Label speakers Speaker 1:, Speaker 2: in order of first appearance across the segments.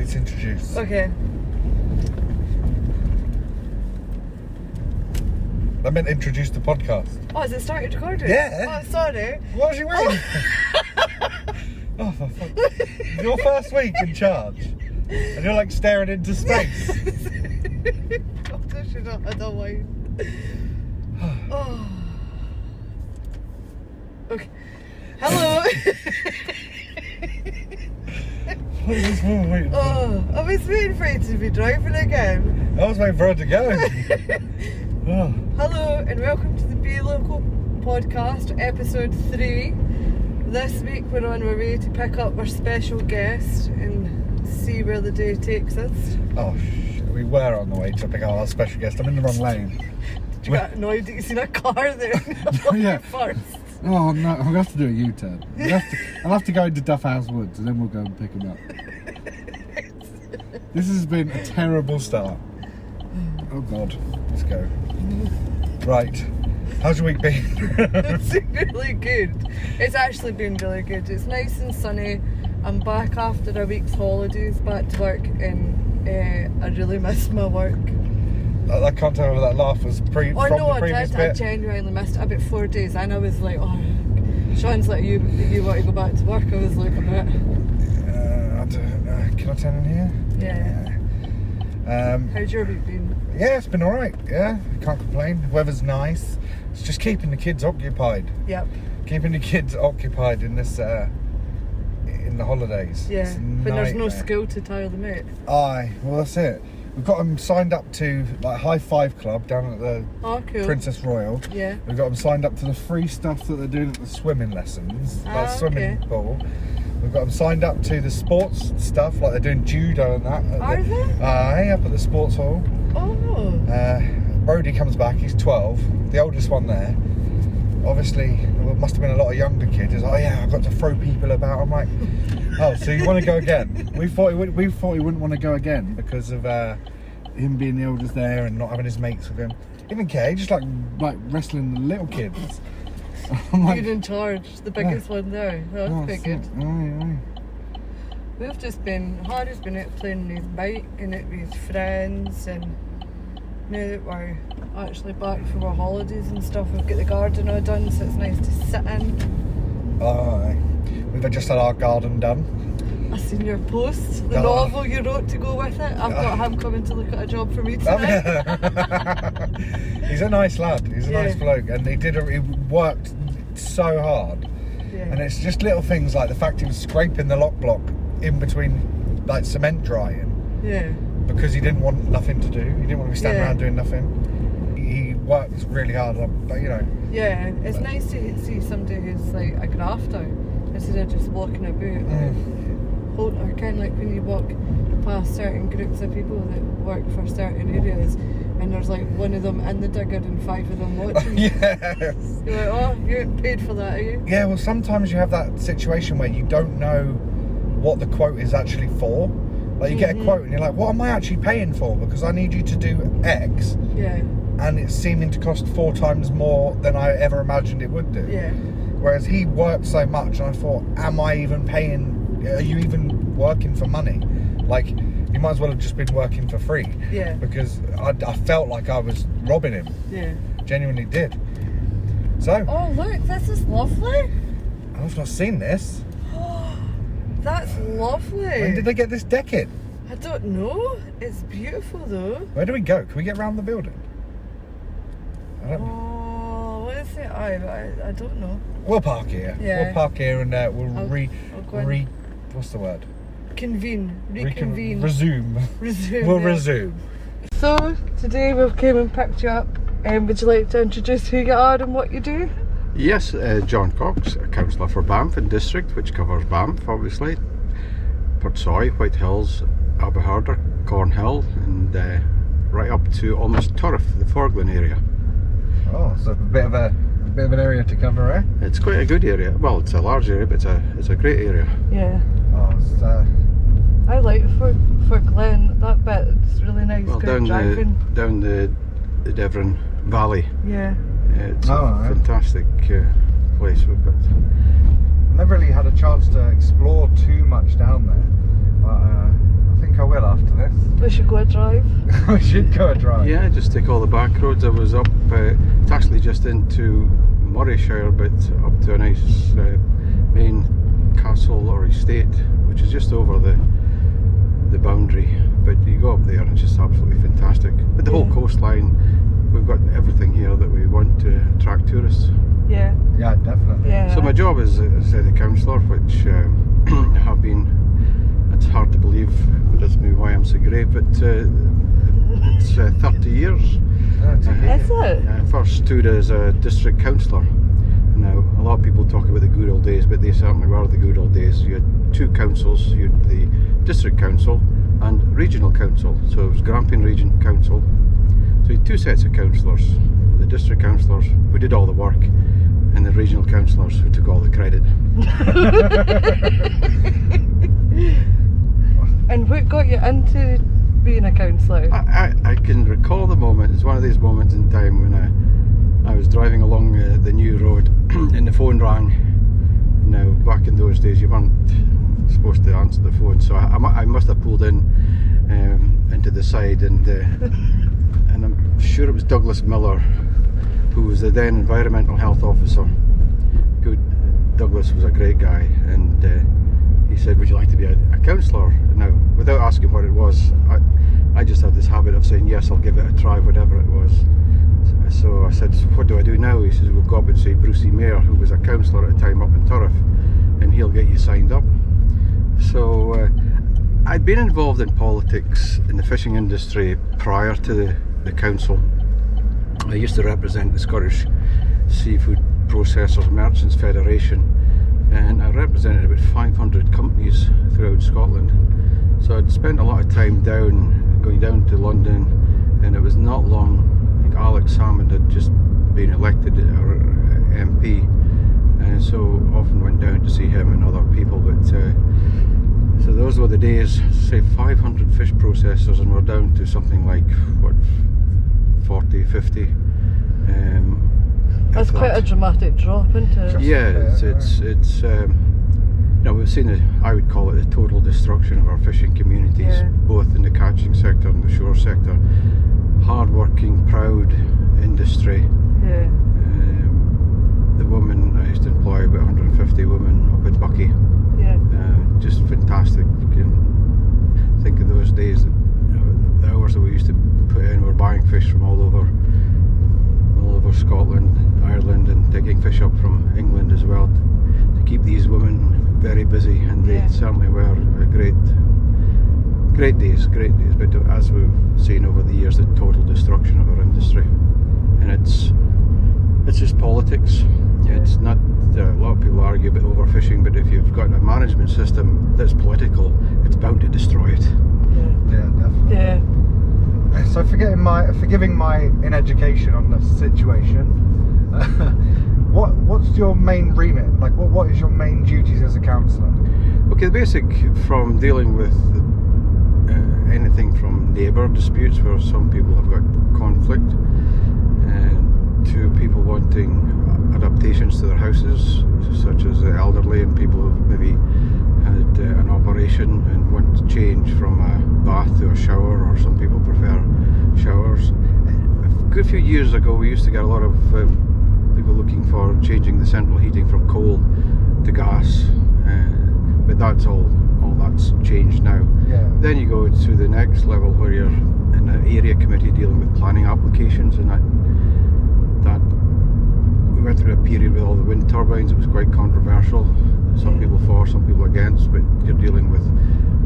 Speaker 1: ready to introduce.
Speaker 2: Okay.
Speaker 1: I meant to introduce the podcast.
Speaker 2: Oh, has it started recording?
Speaker 1: Yeah.
Speaker 2: Oh, sorry.
Speaker 1: What was you waiting? Oh, for fuck. Your first week in charge. And you're like staring into space.
Speaker 2: I don't mind. Oh. Okay. Hello.
Speaker 1: What is this woman waiting for?
Speaker 2: Oh, I was waiting for you to be driving again.
Speaker 1: I was waiting for her to go. Oh.
Speaker 2: Hello and welcome to the Be Local podcast, episode 3. This week we're on our way to pick up our special guest and see where the day takes us.
Speaker 1: Oh, we were on the way to pick up our special guest. I'm in the wrong lane.
Speaker 2: Did you get annoyed that you seen a car there?
Speaker 1: Yeah.
Speaker 2: First.
Speaker 1: Oh no, I'm going to have to do a U-turn. I'll have to go into Duff House Woods and then we'll go and pick him up. This has been a terrible start. Oh God, let's go. Right, how's your week been?
Speaker 2: It's been really good. It's actually been really good. It's nice and sunny. I'm back after a week's holidays, back to work, and I really miss my work.
Speaker 1: I can't tell whether that laugh was from the previous bit.
Speaker 2: I genuinely missed it. About 4 days and I was like, oh, Sean's like, you want to go back to work? I was like, a bit.
Speaker 1: Can I turn in here?
Speaker 2: Yeah. How's your week been?
Speaker 1: Yeah, it's been alright. Yeah, can't complain. The weather's nice. It's just keeping the kids occupied.
Speaker 2: Yep.
Speaker 1: Keeping the kids occupied in this in the holidays.
Speaker 2: Yeah.
Speaker 1: It's a
Speaker 2: When there's no
Speaker 1: nightmare.
Speaker 2: school to tire them out.
Speaker 1: Aye, well that's it. We've got them signed up to like High Five Club down at the
Speaker 2: Oh, cool.
Speaker 1: Princess Royal.
Speaker 2: Yeah.
Speaker 1: We've got them signed up to the free stuff that they're doing at the swimming lessons, like swimming
Speaker 2: okay.
Speaker 1: pool. We've got them signed up to the sports stuff, like they're doing judo and that.
Speaker 2: Are they?
Speaker 1: Aye, up at the sports hall.
Speaker 2: Oh.
Speaker 1: Brody comes back, he's 12, the oldest one there. Obviously, there must have been a lot of younger kids. He's like, oh yeah, I've got to throw people about. I'm like, oh, so you want to go again? We thought he wouldn't want to go again because of him being the oldest there and not having his mates with him. He didn't care, he just like wrestling the little kids. I'm like,
Speaker 2: You're in charge, the biggest one there. That's
Speaker 1: oh,
Speaker 2: quite good.
Speaker 1: Aye.
Speaker 2: We've just been, Harry's been out playing on his bike and out with his friends, and now that we're actually back from our holidays and stuff, we've got the garden all done, so it's nice to sit in.
Speaker 1: Aye. We've just had our garden done.
Speaker 2: I seen your post, the novel you wrote to go with it. I've got him coming to look at a job for me tonight.
Speaker 1: He's a nice lad, he's a nice bloke, and he worked so hard.
Speaker 2: Yeah.
Speaker 1: And it's just little things like the fact he was scraping the lock block in between like cement drying.
Speaker 2: Yeah.
Speaker 1: Because he didn't want nothing to do. He didn't want to be standing around doing nothing. He worked really hard, but you know.
Speaker 2: Yeah, it's nice to see somebody who's like a grafter instead of just walking about. Or kind of like when you walk past certain groups of people that work for certain areas, and there's like one of them in the digger and 5 of them watching.
Speaker 1: Yes.
Speaker 2: You're like, oh, you ain't paid for that, are you?
Speaker 1: Yeah, well sometimes you have that situation where you don't know what the quote is actually for. Like you get a quote and you're like, what am I actually paying for? Because I need you to do X.
Speaker 2: Yeah.
Speaker 1: And it's seeming to cost 4 times more than I ever imagined it would do.
Speaker 2: Yeah.
Speaker 1: Whereas he worked so much and I thought, am I even paying, are you even working for money? Like, you might as well have just been working for free.
Speaker 2: Yeah.
Speaker 1: Because I felt like I was robbing him.
Speaker 2: Yeah.
Speaker 1: Genuinely did. So.
Speaker 2: Oh, look, this is lovely.
Speaker 1: I've not seen this.
Speaker 2: That's lovely.
Speaker 1: When did they get this deck in?
Speaker 2: I don't know. It's beautiful though.
Speaker 1: Where do we go? Can we get around the building? I don't know.
Speaker 2: Oh, what is it? I don't know.
Speaker 1: We'll park here.
Speaker 2: Yeah.
Speaker 1: We'll park here and we'll
Speaker 2: I'll go and
Speaker 1: what's the word?
Speaker 2: Reconvene.
Speaker 1: Resume.
Speaker 2: Resume.
Speaker 1: We'll
Speaker 2: yeah.
Speaker 1: resume.
Speaker 2: So, today we've came and picked you up. Would you like to introduce who you are and what you do?
Speaker 3: Yes, John Cox, a councillor for Banff and District, which covers Banff, obviously, Portsoy, White Hills, Aberharder, Cornhill, and right up to almost Turriff, the Forglin area.
Speaker 1: Oh, so a bit of an area to cover, eh?
Speaker 3: It's quite a good area. Well, it's a large area, but it's a great area.
Speaker 2: Yeah.
Speaker 1: Oh, it's,
Speaker 2: I like Fort Glen. That bit is really nice.
Speaker 3: Well,
Speaker 2: down
Speaker 3: the Devon Valley.
Speaker 2: Yeah.
Speaker 3: It's a fantastic place we've got.
Speaker 1: Never really had a chance to explore too much down there, but I think think I will after this.
Speaker 2: We should go a drive.
Speaker 1: We should go a drive.
Speaker 3: Yeah, just take all the back roads. I was up, it's actually just into Murrayshire, but up to a nice main castle or estate, which is just over the boundary. But you go up there and it's just absolutely fantastic. But the whole coastline, we've got everything here that we want to attract tourists.
Speaker 2: Yeah.
Speaker 1: Yeah, definitely.
Speaker 2: Yeah.
Speaker 3: So my job is, as a councillor, which I have been, it's hard to believe, it doesn't mean why I'm so great, but it's 30 years.
Speaker 2: Is it?
Speaker 3: I first stood as a district councillor. Now, a lot of people talk about the good old days, but they certainly were the good old days. You had two councils, you had the district council and regional council. So it was Grampian Region Council. So you had two sets of councillors, the district councillors who did all the work, and the regional councillors who took all the credit.
Speaker 2: And what got you into being a counsellor?
Speaker 3: I can recall the moment. It's one of these moments in time when I was driving along the new road and the phone rang. Now, back in those days, you weren't supposed to answer the phone, so I must have pulled in into the side, and I'm sure it was Douglas Miller, who was the then environmental health officer. Good, Douglas was a great guy, and he said, "Would you like to be a counsellor?" Now, without asking what it was, I just had this habit of saying, "Yes, I'll give it a try," whatever it was. So I said, "What do I do now?" He says, "We'll go up and see Brucey Mayer, who was a councillor at the time up in Turriff, and he'll get you signed up." So I'd been involved in politics in the fishing industry prior to the council. I used to represent the Scottish Seafood Processors Merchants Federation, and I represented about 500 companies throughout Scotland. So I'd spent a lot of time going down to London, and it was not long, I think Alex Salmond had just been elected our MP, and so often went down to see him and other people. But so those were the days, say 500 fish processors, and we're down to something like, what, 40, 50.
Speaker 2: That's quite a dramatic drop, isn't it?
Speaker 3: Yeah, it's you know, we've seen I would call it the total destruction of our fishing communities, both in the catching sector and the shore sector. Hard-working, proud industry. Yeah. The women, I used to employ about 150 women up in Bucky. Yeah. Just fantastic. You can think of those days, the hours that we used to put in. We're buying fish from all over Scotland, Ireland, and taking fish up from England as well to keep these women very busy, and they certainly were great days. But as we've seen over the years, the total destruction of our industry, and it's just politics. It's not. A lot of people argue about overfishing, but if you've got a management system that's political, it's bound to destroy it.
Speaker 1: Yeah, definitely.
Speaker 2: Yeah.
Speaker 1: So forgiving my ineducation on the situation, what's your main remit? Like, what is your main duties as a counsellor?
Speaker 3: Okay, the basic, from dealing with anything from neighbour disputes where some people have got conflict, to people wanting adaptations to their houses, such as the elderly and people who've maybe had an operation and want to change from a bath to a shower, or some people prefer showers. A good few years ago, we used to get a lot of people looking for changing the central heating from coal to gas, but that's all that's changed now. Yeah. Then you go to the next level where you're in an area committee dealing with planning applications, and that we went through a period with all the wind turbines. It was quite controversial. Some people for, some people against, but you're dealing with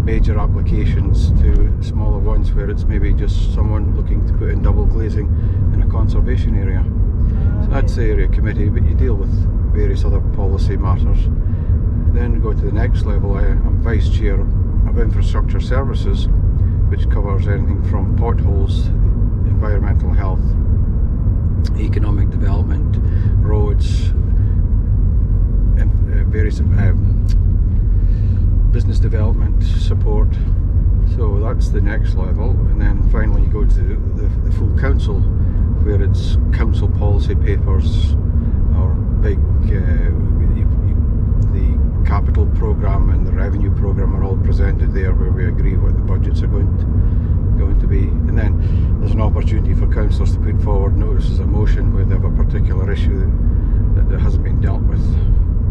Speaker 3: major applications to smaller ones where it's maybe just someone looking to put in double glazing in a conservation area. So that's the area committee, but you deal with various other policy matters. Then go to the next level. I'm vice chair of infrastructure services, which covers anything from potholes, environmental health, economic development, roads, various business development support. So that's the next level, and then finally you go to the full council, where it's council policy papers, or big the capital programme and the revenue programme are all presented there, where we agree what the budgets are going to be, and then there's an opportunity for councillors to put forward notices of motion where they have a particular issue that hasn't been dealt with.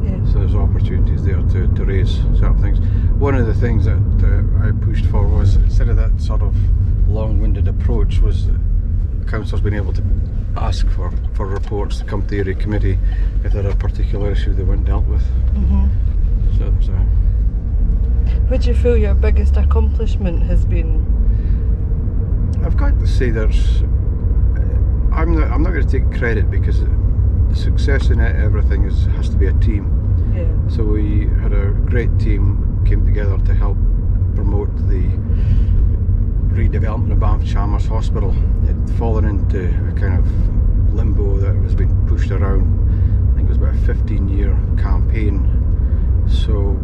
Speaker 2: Yeah.
Speaker 3: So there's opportunities there to raise certain things. One of the things that I pushed for was, instead of that sort of long-winded approach, was councillors being able to ask for reports to come to the area committee if there had a particular issue they weren't dealt with. So
Speaker 2: what do you feel your biggest accomplishment has been?
Speaker 3: I've got to say I'm not going to take credit, because the success in everything has to be a team.
Speaker 2: Yeah.
Speaker 3: So we had a great team came together to help promote the redevelopment of Banff Chalmers Hospital. It had fallen into a kind of limbo that was being pushed around. I think it was about a 15-year campaign. So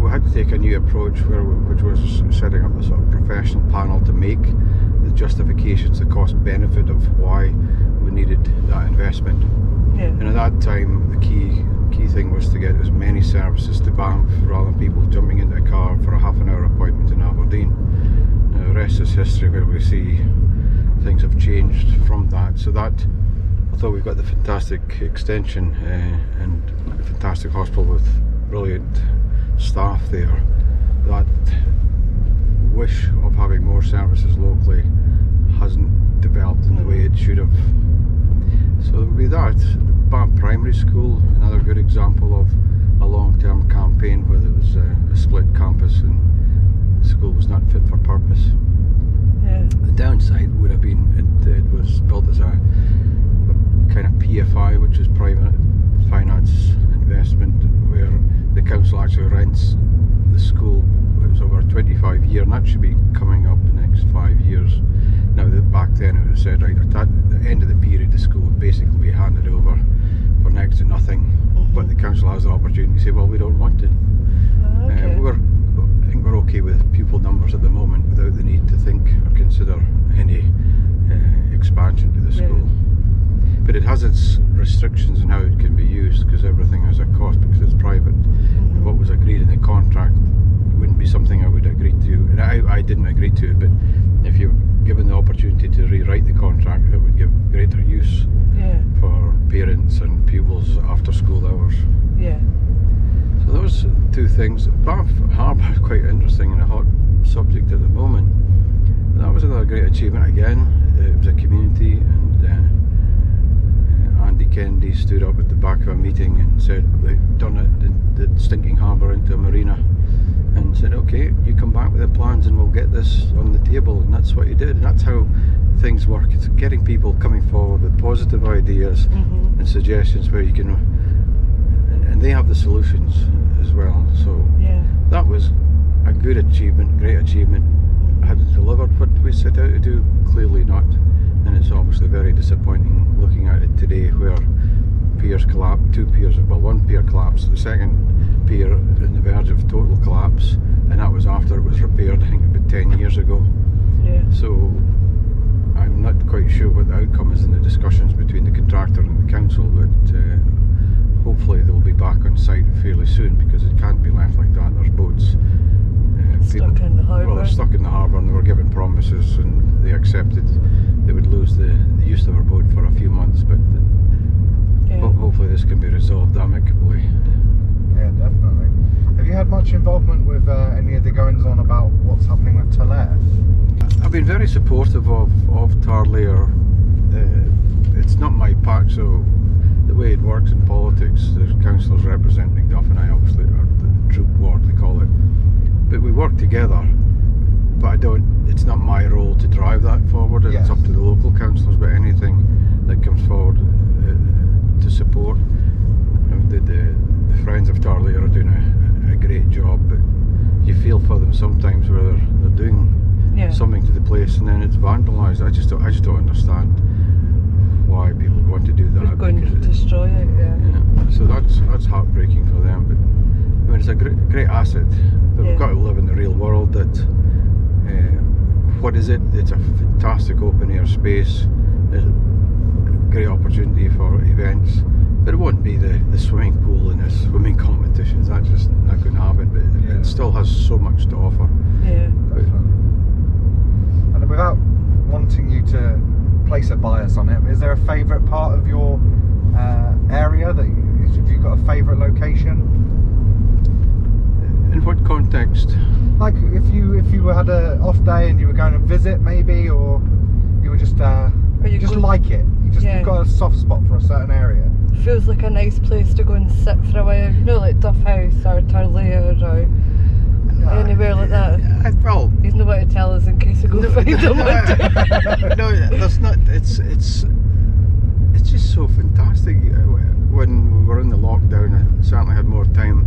Speaker 3: we had to take a new approach, which was setting up a sort of professional panel to make the justifications, the cost benefit of why we needed that investment.
Speaker 2: Yeah.
Speaker 3: And at that time, the key thing was to get as many services to Banff, rather than people jumping into a car for a half-an-hour appointment in Aberdeen. The rest is history, where we see things have changed from that. So that, although we've got the fantastic extension and a fantastic hospital with brilliant staff there, that wish of having more services locally hasn't developed in the way it should have. So there would be that. Banff Primary School, another good example of a long-term campaign where there was a split campus and the school was not fit for purpose.
Speaker 2: Yeah.
Speaker 3: The downside would have been it was built as a kind of PFI, which is private finance investment, where the council actually rents the school. It was over a 25-year, and that should be coming up the next 5 years. Now, back then it was said, right, at the end of the period, the school would basically be handed over for next to nothing. But the council has the opportunity to say, well, we don't want it.
Speaker 2: Okay.
Speaker 3: I think we're okay with pupil numbers at the moment, without the need to think or consider any expansion to the school.
Speaker 2: Yeah.
Speaker 3: But it has its restrictions on how it can be used, because everything has a cost, because it's private. And what was agreed in the contract wouldn't be something I would agree to, and I didn't agree to it, but if you're given the opportunity to rewrite the contract, it would give greater use for parents and pupils after school hours.
Speaker 2: Yeah.
Speaker 3: So those two things. Banff Harbour is quite interesting and a hot subject at the moment. That was another great achievement again. It was a community, and Andy Kennedy stood up at the back of a meeting and said they'd done it, the stinking harbour into a marina, and said, okay, you come back with the plans and we'll get this on the table. And that's what he did, and that's how things work. It's getting people coming forward with positive ideas and suggestions where you can, and they have the solutions as well. So that was a good achievement, great achievement. Had it delivered what we set out to do? Clearly not. And it's obviously very disappointing looking at it today, where piers collapsed, one pier collapsed, the second pier on the verge of total collapse, and that was after it was repaired, I think about 10 years ago.
Speaker 2: Yeah.
Speaker 3: So I'm not quite sure what the outcome is in the discussions between the contractor and the council, but hopefully they'll be back on site fairly soon, because it can't be left like that. There's boats
Speaker 2: stuck in the harbour.
Speaker 3: Well, they're stuck in the harbour, and they were given promises, and they accepted they would lose the use of our boat for a few months, but hopefully this can be resolved amicably.
Speaker 1: Yeah, definitely. Have you had much involvement with any of the goings on about what's happening with Talair?
Speaker 3: I've been very supportive of Tarlair. It's not my patch, so the way it works in politics, there's councillors represent Macduff and I, obviously, or the troop ward they call it. But we work together, but it's not my role to drive that forward. It's up to the local councillors, but anything that comes forward to support. The Friends of Tarlair are doing a great job, but you feel for them sometimes where they're doing something to the place and then it's vandalised. I just don't understand why people want to do that.
Speaker 2: They're going to destroy it,
Speaker 3: So that's heartbreaking for them, but I mean, it's a great asset, but we've got to live in the real world. That what is it? It's a fantastic open air space. There's a great opportunity for events. But it won't be the swimming pool and the swimming competitions. That's just not going to happen. But it still has so much to offer.
Speaker 2: Yeah.
Speaker 1: And without wanting you to place a bias on it, is there a favourite part of your area have you got a favourite location?
Speaker 3: In what context?
Speaker 1: Like if you had a off day and you were going to visit maybe, or you were just like it. You've got a soft spot for a certain area.
Speaker 2: Feels like a nice place to go and sit for a while, you know, like Duff House or Turlair or anywhere like that.
Speaker 3: Well,
Speaker 2: he's not going to tell us in case we go find him one day.
Speaker 3: No, there's not. It's just so fantastic. When we were in the lockdown, I certainly had more time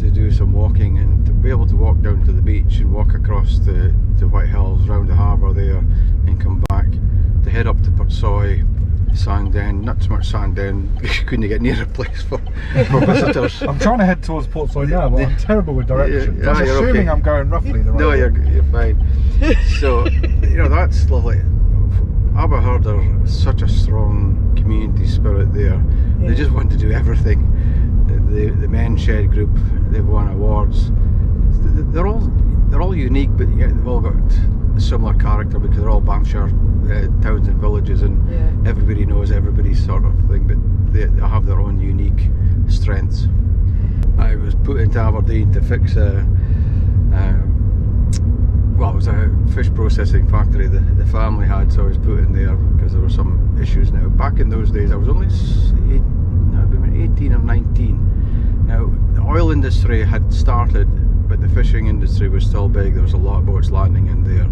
Speaker 3: to do some walking, and to be able to walk down to the beach and walk across the White Hills, round the harbour there, and come back to head up to Portsoy, Sandown. Not so much Sandown, you couldn't get near a place for visitors.
Speaker 1: I'm trying to head towards Portsoy now, but I'm terrible with directions.
Speaker 3: Yeah,
Speaker 1: I'm assuming
Speaker 3: okay.
Speaker 1: I'm going roughly the right way.
Speaker 3: No, you're fine. So, that's lovely. Aberhurd are such a strong community spirit there.
Speaker 2: Yeah.
Speaker 3: They just want to do everything. The men's shed group, they've won awards. They're all unique, but yet they've all got a similar character because they're all Banffshire towns and villages, and everybody knows everybody sort of thing, but they have their own unique strengths. I was put into Aberdeen to fix it was a fish processing factory the family had, so I was put in there because there were some issues. Now, back in those days, I was only 18 or 19. Now, the oil industry had started, but the fishing industry was still big. There was a lot of boats landing in there,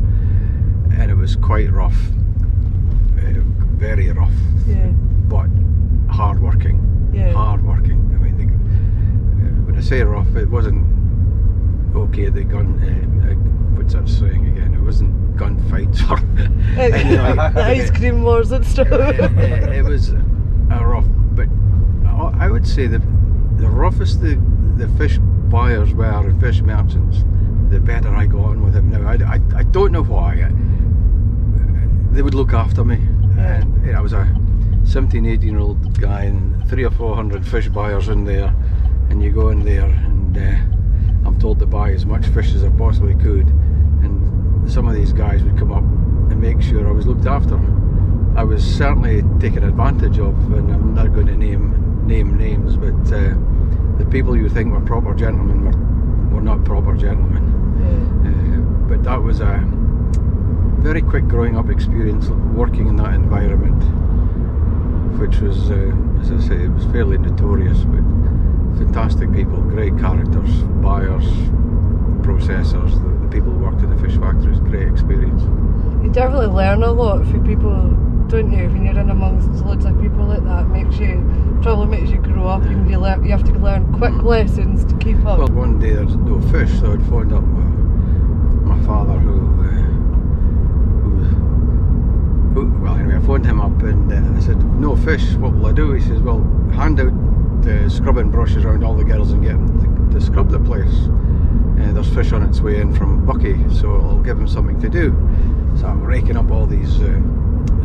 Speaker 3: and it was quite rough, very rough, but hard working. Hard working. I mean, when I say rough, it wasn't okay. The gun. What's that saying again? It wasn't gunfights or
Speaker 2: the ice cream wars and stuff.
Speaker 3: It was rough, but I would say the roughest the fish buyers were and fish merchants, the better I got on with them. Now I don't know why. They would look after me, and I was a 17, 18-year-old guy, and 300 or 400 fish buyers in there, and you go in there and I'm told to buy as much fish as I possibly could, and some of these guys would come up and make sure I was looked after. I was certainly taken advantage of, and I'm not going to name names, but the people you think were proper gentlemen were not proper gentlemen. But that was a very quick growing up experience working in that environment, which was, as I say, it was fairly notorious, but fantastic people, great characters, buyers, processors, the people who worked in the fish factories, great experience.
Speaker 2: You definitely learn a lot from people, don't you? When you're in amongst loads of people like that, probably makes you grow up, and you have to learn quick lessons to keep up.
Speaker 3: Well, one day there's no fish, so I'd phoned up my father, I phoned him up and I said, no fish, what will I do? He says, well, hand out scrubbing brushes around all the girls and get them to scrub the place. There's fish on its way in from Bucky, so I'll give them something to do. So I'm raking up all these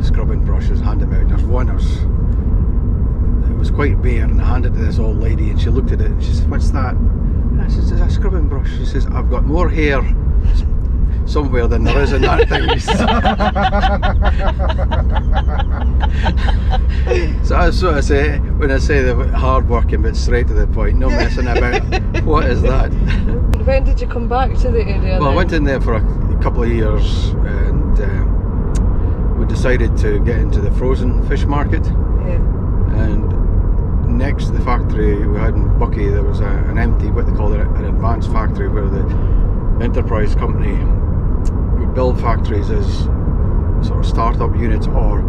Speaker 3: scrubbing brushes, hand them out, and there's one, it was quite bare, and I handed it to this old lady, and she looked at it and she said, what's that? And I said, it's a scrubbing brush. She says, I've got more hair somewhere than there is in that thing. So that's what I say when I say they're hard working but straight to the point, no messing about. What is that?
Speaker 2: When did you come back to the area?
Speaker 3: Well, I went in there for a couple of years, and we decided to get into the frozen fish market. And next to the factory we had in Bucky, there was an empty, what they call an advanced factory, where the enterprise company would build factories as sort of start-up units, or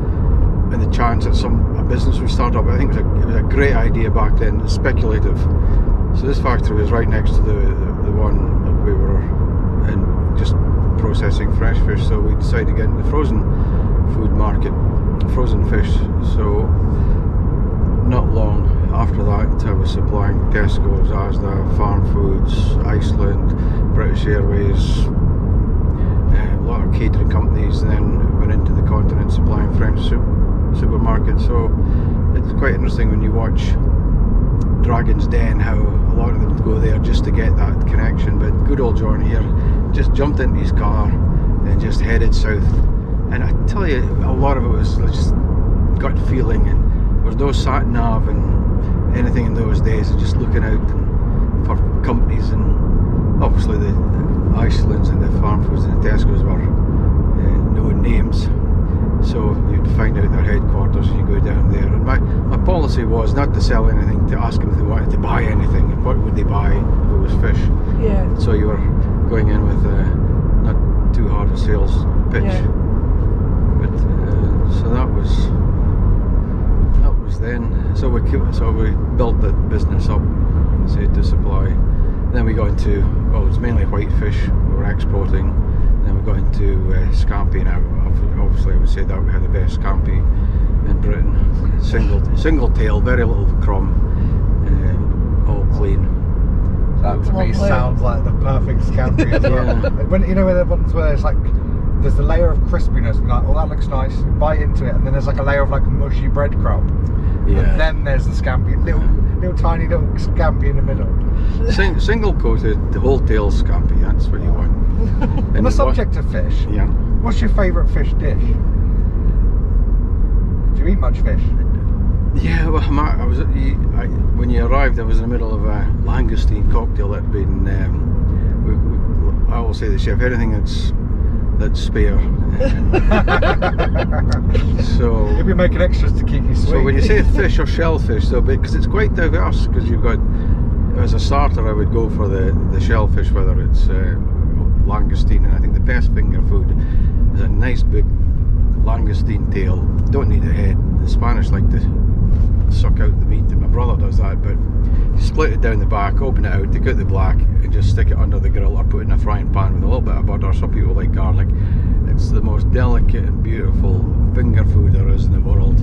Speaker 3: in the chance that a business would start up. I think it was a great idea back then, speculative. So this factory was right next to the one that we were in, just processing fresh fish. So we decided to get into the frozen food market, frozen fish. So not long after that, I was supplying Tesco's, Asda, Farm Foods, Iceland, British Airways, a lot of catering companies, and then went into the continent supplying French supermarkets. So it it's quite interesting when you watch Dragon's Den, how a lot of them go there just to get that connection. But good old John here just jumped into his car and just headed south. And I tell you, a lot of it was just gut feeling, and there was no sat nav and anything in those days. Just looking out for companies, and obviously the Icelands and the farm foods and the Tesco's were known names. So you'd find out their headquarters and you go down there. And my policy was not to sell anything, to ask them if they wanted to buy anything and what would they buy if it was fish.
Speaker 2: Yeah.
Speaker 3: So you were going in with not too hard a sales pitch.
Speaker 2: Yeah.
Speaker 3: But so that was then. So we built the business up, say, to supply. Then we got into, well, it was mainly whitefish we were exporting. Then we got into scampi now. Obviously I would say that we had the best scampi in Britain. Single tail, very little crumb, all clean.
Speaker 1: That to me
Speaker 2: Lovely.
Speaker 1: sounds like the perfect scampi as well.
Speaker 3: Yeah.
Speaker 1: When you know where the ones where it's like there's the layer of crispiness, and like, oh, that looks nice. You bite into it, and then there's like a layer of like mushy breadcrumb.
Speaker 3: Yeah.
Speaker 1: And then there's the scampi, little tiny little scampi in the middle.
Speaker 3: Single coated, the whole tail scampi. That's what you want.
Speaker 1: On the subject of fish,
Speaker 3: Yeah.
Speaker 1: what's your favourite fish dish? Do you eat much fish?
Speaker 3: Yeah, well, when you arrived, I was in the middle of a langoustine cocktail that had been. I will say to the chef, anything that's spare. So
Speaker 1: You'll be making extras to keep you sweet.
Speaker 3: So when you say fish or shellfish, so because it's quite diverse, because you've got, as a starter, I would go for the shellfish, whether it's langoustine, and I think the best finger food is a nice big langoustine tail. Don't need a head. The Spanish like to suck out the meat, and my brother does that, but you split it down the back, open it out, take out the black, and just stick it under the grill or put it in a frying pan with a little bit of butter. Some people like garlic. It's the most delicate and beautiful finger food there is in the world.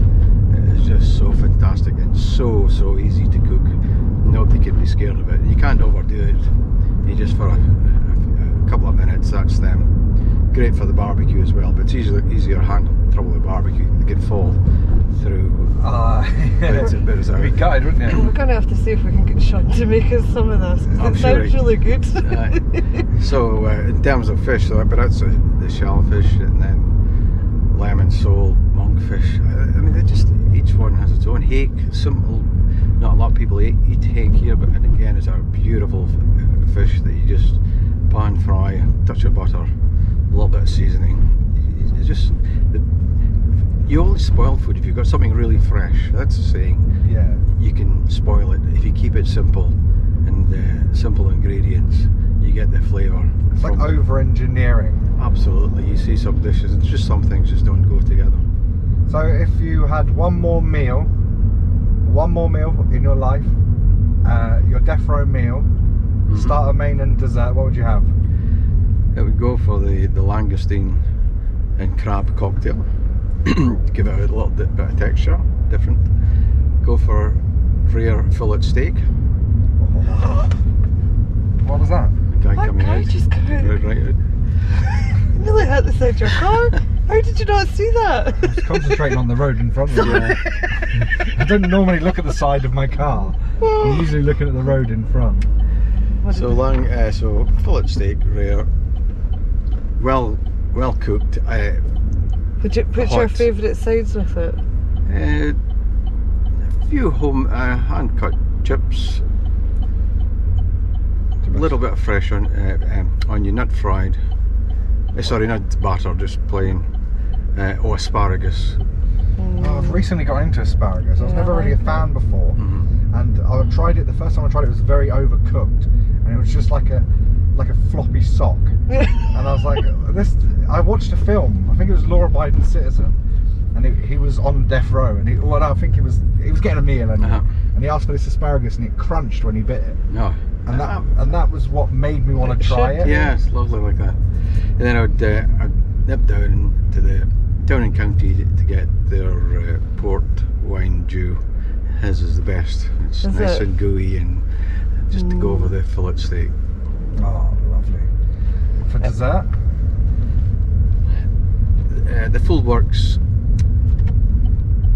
Speaker 3: It is just so fantastic and so easy to cook. Nobody can be scared of it. You can't overdo it. You just, for a couple of minutes, that's them. Great for the barbecue as well, but it's easier handle trouble with barbecue. They can fall through.
Speaker 1: It'd be gutted, wouldn't it?
Speaker 2: We're going to have to see if we can get Sean to make us some of this, because
Speaker 3: I'm
Speaker 2: it
Speaker 3: sure
Speaker 2: sounds really good.
Speaker 3: So in terms of fish, but that's the shellfish, and then lemon sole, monkfish. I mean, they just, each one has its own. Hake, simple. Not a lot of people eat hake here, but again, it's a beautiful fish that you just pan fry, touch of butter, a little bit of seasoning. It's just, you only spoil food if you've got something really fresh. That's the saying.
Speaker 1: Yeah.
Speaker 3: You can spoil it if you keep it simple and simple ingredients. You get the flavour.
Speaker 1: It's like over-engineering.
Speaker 3: Absolutely. You see some dishes, it's just some things just don't go together.
Speaker 1: So if you had one more meal in your life, your death row meal, starter, main and dessert, what would you have?
Speaker 3: It would go for the langoustine and crab cocktail. Give it a little bit of texture, different. Go for rare fillet steak.
Speaker 1: What was that?
Speaker 3: Guy
Speaker 2: That
Speaker 3: coming
Speaker 2: guy
Speaker 3: out.
Speaker 2: just came out.
Speaker 3: Right out.
Speaker 2: Nearly hit the side of your car. How did you not see that?
Speaker 1: I was concentrating on the road in front of me. I don't normally look at the side of my car. I'm usually looking at the road in front.
Speaker 3: So so fillet steak, rare, well cooked.
Speaker 2: Would you put your
Speaker 3: Hot.
Speaker 2: favourite sides with it?
Speaker 3: A few home hand cut chips, a little bit of fresh onion, not fried. Sorry, not batter, just plain. Or asparagus.
Speaker 1: I've recently got into asparagus. I was never really a fan before, and I tried it. The first time I tried it, it was very overcooked, and it was just like a floppy sock. And I was like, this. I watched a film. I think it was Law Abiding Citizen, and he was on death row, and I think he was getting a meal, and he asked for this asparagus, and it crunched when he bit it.
Speaker 3: No.
Speaker 1: And that was what made me want to try it.
Speaker 3: Yeah, it's lovely like that. And then I'd nip down to the town and county to get their port wine dew. His is the best. It's nice and gooey, and just to go over the fillet steak.
Speaker 1: Oh, lovely. For dessert?
Speaker 3: The full works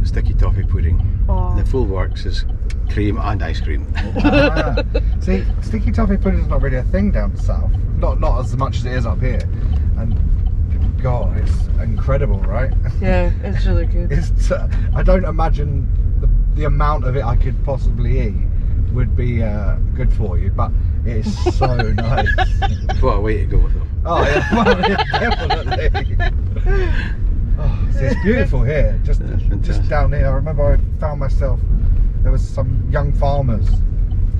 Speaker 3: sticky toffee pudding.
Speaker 2: Oh.
Speaker 3: The the full works is cream and ice cream.
Speaker 1: See, sticky toffee pudding is not really a thing down south. Not as much as it is up here. And God, it's incredible, right?
Speaker 2: Yeah, it's really good.
Speaker 1: I don't imagine the amount of it I could possibly eat would be good for you, but it is so nice.
Speaker 3: What a way to go though.
Speaker 1: Oh yeah, well, definitely. Oh, see, it's beautiful here. Just down here. I remember I found myself. There was some young farmers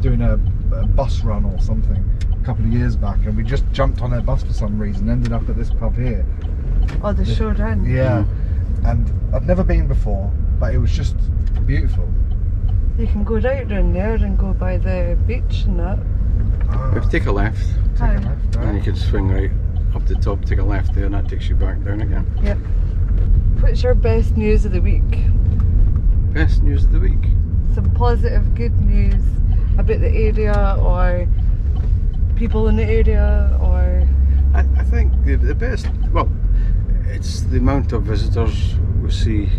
Speaker 1: doing a bus run or something a couple of years back, and we just jumped on their bus for some reason. Ended up at this pub here.
Speaker 2: Oh, the showdown.
Speaker 1: Yeah, and I've never been before, but it was just beautiful.
Speaker 2: You can go right round there and go by the beach and that.
Speaker 3: If you take a left,
Speaker 1: Take a left,
Speaker 3: and you can swing right up the top, take a left there, and that takes you back down again.
Speaker 2: Yep. What's your best news of the week?
Speaker 3: Best news of the week?
Speaker 2: Some positive, good news about the area or people in the area, or...
Speaker 3: I think the best, well, it's the amount of visitors we see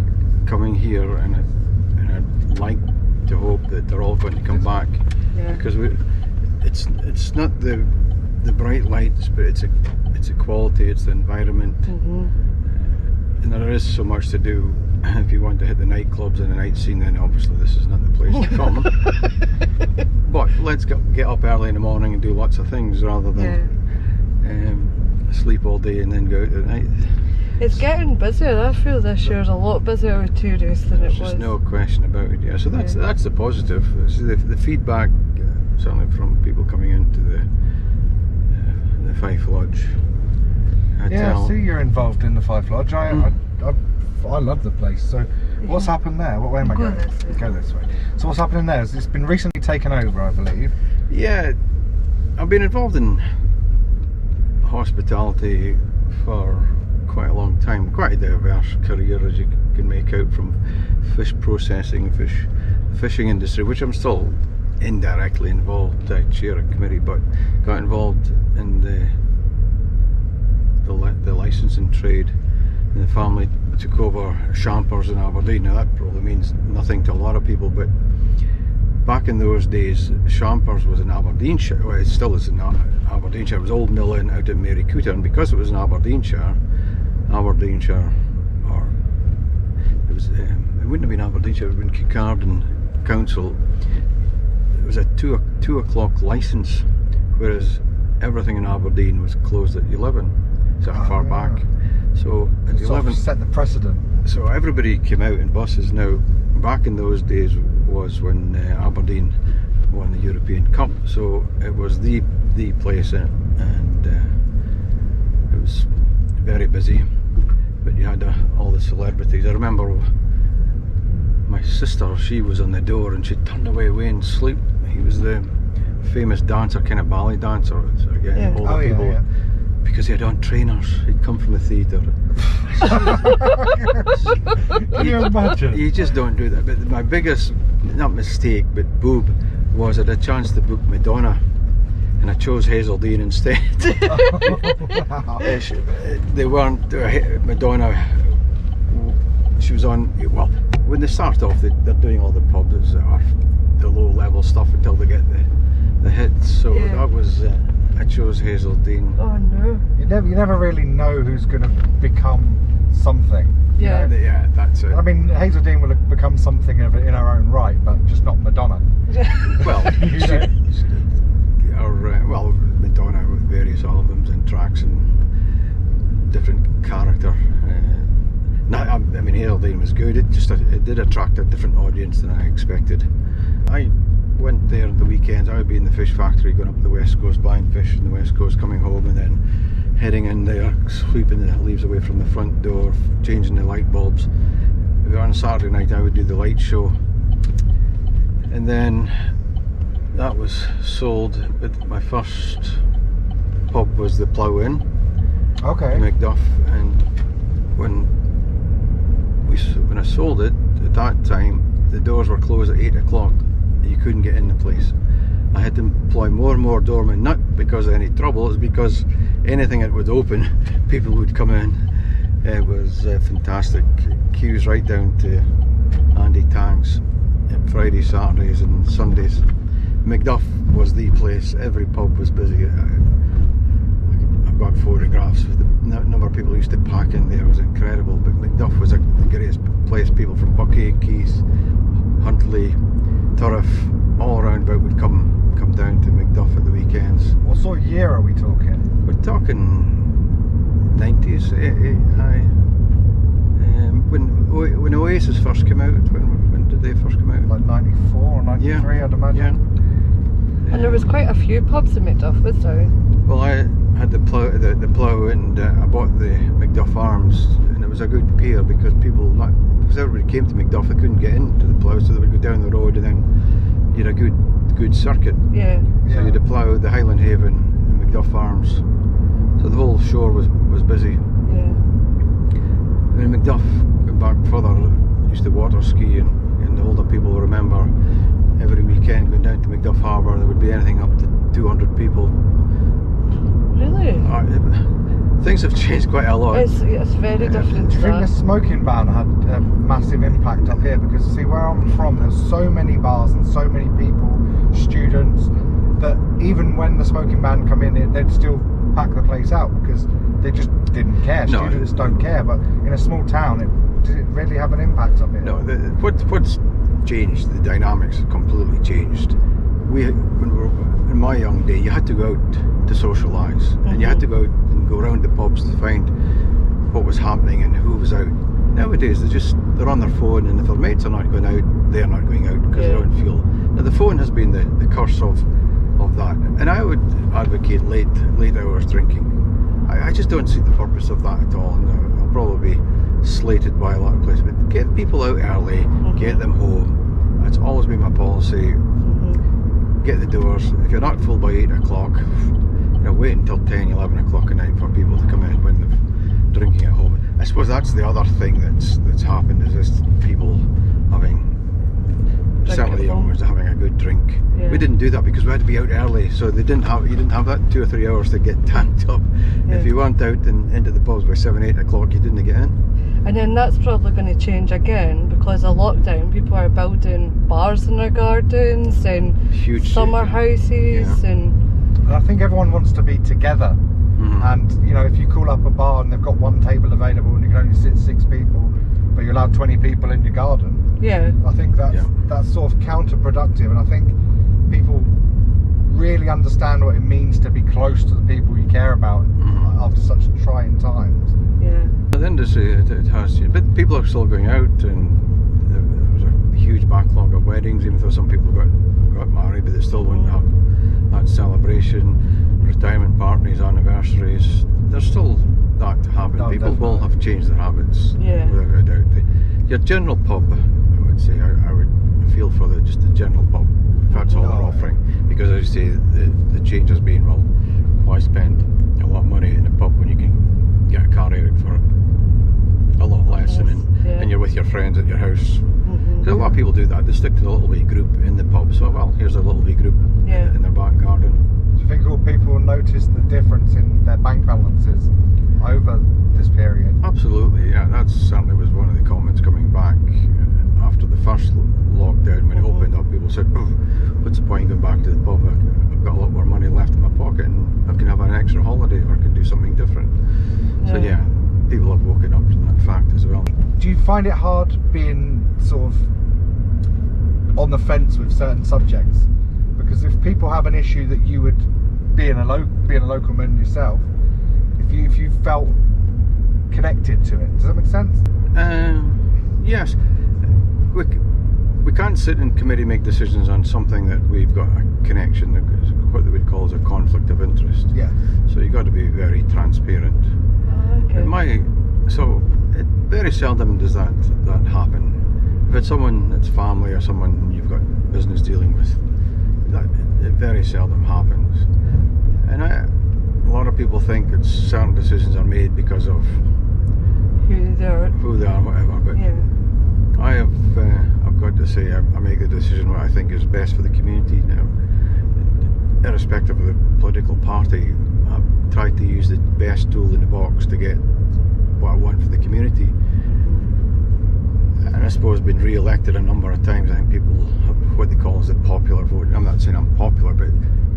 Speaker 3: coming here, and I'd like to hope that they're all going to come back.
Speaker 2: Yeah.
Speaker 3: Because it's not the bright lights, but it's a quality, it's the environment. And there is so much to do. If you want to hit the nightclubs and the night scene, then obviously this is not the place to come. But let's get up early in the morning and do lots of things rather than sleep all day and then go out at night.
Speaker 2: It's getting busier. I feel this year's a lot busier with tourists than it was.
Speaker 3: There's no question about it. Yeah, so that's the positive. The feedback, certainly from people coming into the Fife Lodge Hotel.
Speaker 1: Yeah, I see you're involved in the Fife Lodge. I love the place. So what's happened there? What way am I going? Go this way. So what's happening there? It's been recently taken over, I believe.
Speaker 3: Yeah, I've been involved in hospitality for quite a long time. Quite a diverse career, as you can make out, from fish processing, fishing industry, which I'm still indirectly involved. I chair a committee, but got involved in the licensing trade, and the family took over Champers in Aberdeen. Now that probably means nothing to a lot of people, but back in those days, Champers was in Aberdeenshire. Well, it still is in Aberdeenshire. It was Old Mill Inn out at Mary Cooter, and because it was in Aberdeenshire, or it wouldn't have been Aberdeenshire, it would have been Kincardine Council. It was a 2 o'clock licence, whereas everything in Aberdeen was closed at 11. So far back. So at 11,
Speaker 1: set the precedent.
Speaker 3: So everybody came out in buses. Now, back in those days was when Aberdeen won the European Cup. So it was the place, and it was very busy. But you had all the celebrities. I remember my sister. She was on the door, and she turned away and sleep. He was the famous dancer, kind of ballet dancer. Again, older people. Yeah. Because he had on trainers. He'd come from the theatre.
Speaker 1: Can you imagine?
Speaker 3: You just don't do that. But my biggest, not mistake, but boob, was I had a chance to book Madonna, and I chose Hazeldean instead. They weren't Madonna. She was on. Well, when they start off, they're doing all the pubs or the low level stuff until they get the hits. So that was. I chose Hazeldean.
Speaker 2: Oh no!
Speaker 1: You never really know who's going to become something.
Speaker 2: Yeah.
Speaker 1: You know?
Speaker 3: Yeah, that's it.
Speaker 1: I mean, Hazeldean will have become something in her own right, but just not Madonna.
Speaker 3: Well, well, Madonna with various albums and tracks and different character. I mean, Hazeldean was good. It did attract a different audience than I expected. I went there at the weekends. I would be in the fish factory, going up the west coast, buying fish in the west coast, coming home, and then heading in there, sweeping the leaves away from the front door, changing the light bulbs. On Saturday night I would do the light show, and then that was sold. But my first pub was the Plough Inn, in Macduff, and when I sold it at that time, the doors were closed at 8 o'clock. You couldn't get in the place. I had to employ more and more doormen, not because of any trouble, it's because anything that would open, people would come in. It was fantastic. Queues right down to Andy Tang's Fridays, Saturdays and Sundays. Macduff was the place. Every pub was busy. I've got photographs of the number of people who used to pack in there. It was incredible. But Macduff was the greatest place. People from Buckeye, Keith, Huntly, Turriff, all around about would come down to Macduff at the weekends.
Speaker 1: What sort of year are we talking?
Speaker 3: We're talking 90s, when Oasis first came out. When did they first come out?
Speaker 1: Like 94 or 93, I'd imagine.
Speaker 2: And there was quite a few pubs in Macduff, was there?
Speaker 3: Well, I had the plough, and I bought the Macduff Arms, and it was a good pair because because everybody came to Macduff, they couldn't get into the plough, so they would go down the road, and then you had a good circuit.
Speaker 2: Yeah.
Speaker 3: So you had the plough, the Highland Haven, and Macduff Arms. So the whole shore was busy.
Speaker 2: Yeah.
Speaker 3: And Macduff, going back further, used to water ski, and the older people will remember every weekend going down to Macduff Harbour. There would be anything up to 200 people.
Speaker 2: Really?
Speaker 3: Things have changed quite a lot.
Speaker 2: It's very different.
Speaker 1: Do you think the smoking ban had a massive impact up here? Because see, where I'm from, there's so many bars and so many people, students, that even when the smoking ban come in, they'd still pack the place out because they just didn't care.
Speaker 3: No,
Speaker 1: Students don't care, but in a small town, did it really have an impact up here?
Speaker 3: No, what's changed, the dynamics have completely changed. When we were in my young day, you had to go out to socialise, and you had to go out and go around the pubs to find what was happening and who was out. Nowadays, they're on their phone, and if their mates are not going out, they're not going out because they don't feel. Now, the phone has been the curse of that, and I would advocate late hours drinking. I just don't see the purpose of that at all, and I'll probably be slated by a lot of places. But get people out early, get them home. That's always been my policy. Get the doors. If you're not full by 8 o'clock, wait until 10, 11 o'clock at night for people to come in when they're drinking at home. I suppose that's the other thing that's happened, is this people having, certainly the young ones, having a good drink.
Speaker 2: Yeah.
Speaker 3: We didn't do that because we had to be out early, so you didn't have that 2 or 3 hours to get tanked up.
Speaker 2: Yeah.
Speaker 3: If you weren't out and into the pubs by 7, 8 o'clock, you didn't get in.
Speaker 2: And then that's probably going to change again because of lockdown. People are building bars in their gardens and
Speaker 3: Huge
Speaker 2: summer houses, and
Speaker 1: I think everyone wants to be together. And if you call up a bar and they've got one table available and you can only sit 6 people, but you're allowed 20 people in your garden.
Speaker 2: yeah.
Speaker 1: I think that's sort of counterproductive, and I think people really understand what it means to be close to the people you care about after such trying times.
Speaker 2: Yeah.
Speaker 3: The industry, it has, but people are still going out, and there was a huge backlog of weddings, even though some people got married, but they still wouldn't have that celebration, retirement parties, anniversaries. There's still that to happen. People will have changed their habits, without a doubt. Your general pub, I would say, I would feel for just the general pub, if that's all they're offering, because as you say, the change has been, well, why spend a lot of money in a pub when you can get a car out for a lot less, and you're with your friends at your house. Because a lot of people do that. They stick to the little wee group in the pub. So, well, here's a little wee group in their back garden.
Speaker 1: Do you think all people will notice the difference in their bank balances over this period?
Speaker 3: Absolutely, yeah. That certainly was one of the comments coming back after the first lockdown. When it opened up, people said, what's the point in going back to the pub? I've got a lot more money left in my pocket, and I can have an extra holiday, or I can do something different. So yeah, people have woken up to that fact as well.
Speaker 1: Do you find it hard being sort of on the fence with certain subjects? Because if people have an issue that you would, being a local man yourself, if you felt connected to it, does that make sense?
Speaker 3: Yes. We can't sit in committee make decisions on something that we've got a connection, what they would call as a conflict of interest.
Speaker 1: Yeah.
Speaker 3: So you've got to be very transparent.
Speaker 2: Okay.
Speaker 3: So it very seldom does that happen. If it's someone that's family or someone you've got business dealing with, it very seldom happens. And a lot of people think that certain decisions are made because of
Speaker 2: Who they are,
Speaker 3: whatever. But I've got to say, I make the decision what I think is best for the community now. Irrespective of the political party, I've tried to use the best tool in the box to get what I want for the community. and I suppose been re-elected a number of times. I think people have what they call as the popular vote. I'm not saying I'm popular, but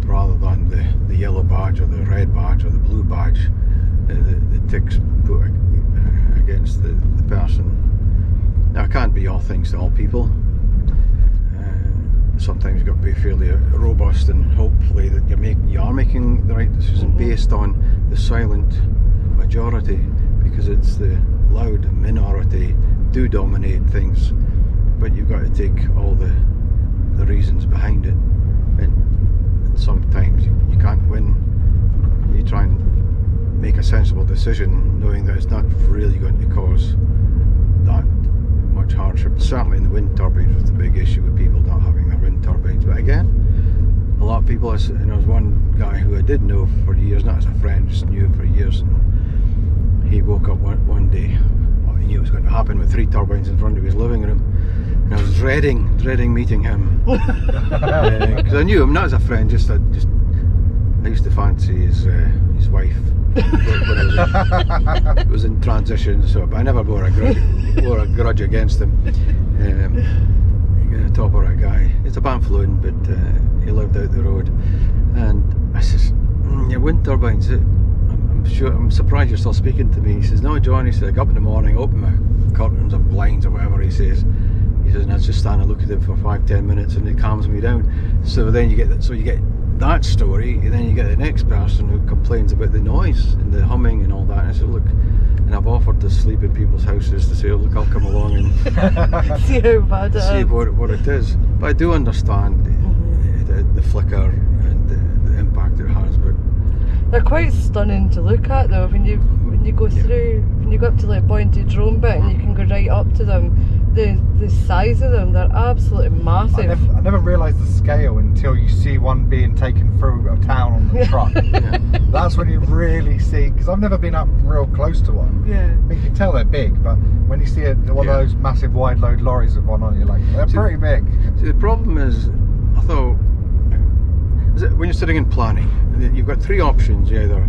Speaker 3: rather than the yellow badge or the red badge or the blue badge, the ticks put against the person. Now, it can't be all things to all people. Sometimes you've got to be fairly robust, and hopefully that you are making the right decision based on the silent majority, because it's the loud minority do dominate things, but you've got to take all the reasons behind it, and sometimes you can't win. You try and make a sensible decision knowing that it's not really going to cause that much hardship. Certainly in the wind turbines was the big issue with people not having their wind turbines, but again, a lot of people, and there was one guy who I did know for years, not as a friend, just knew him for years, and he woke up one day, he knew it was going to happen with 3 turbines in front of his living room, and I was dreading meeting him, because I knew him not as a friend, I used to fancy his wife when I was in transition, but I never bore a grudge against him. A topper guy. It's a Banffloon, but he lived out the road, and I says, "Your wind turbines. I'm surprised you're still speaking to me." He says, "No, John," he said, "I get up in the morning, open my curtains and blinds or whatever," he says, and I just stand and look at it for 5-10 minutes, and it calms me down. So then you get that story, and then you get the next person who complains about the noise and the humming and all that. And I said, "Look," and I've offered to sleep in people's houses to say, "Oh, look, I'll come along and
Speaker 2: see how bad it
Speaker 3: see
Speaker 2: is."
Speaker 3: what it is." But I do understand the flicker and the impact it has. But
Speaker 2: they're quite stunning to look at, though. When you go through, when you go up to like Boynton Drone bit, and you can go right up to them. The size of them, they're absolutely massive.
Speaker 1: I never realised the scale until you see one being taken through a town on the truck. That's when you really see, because I've never been up real close to one.
Speaker 2: Yeah.
Speaker 1: You can tell they're big, but when you see one of those massive wide load lorries with one on, you're like, they're pretty big.
Speaker 3: See, the problem is, I thought, when you're sitting in planning, you've got 3 options. You either,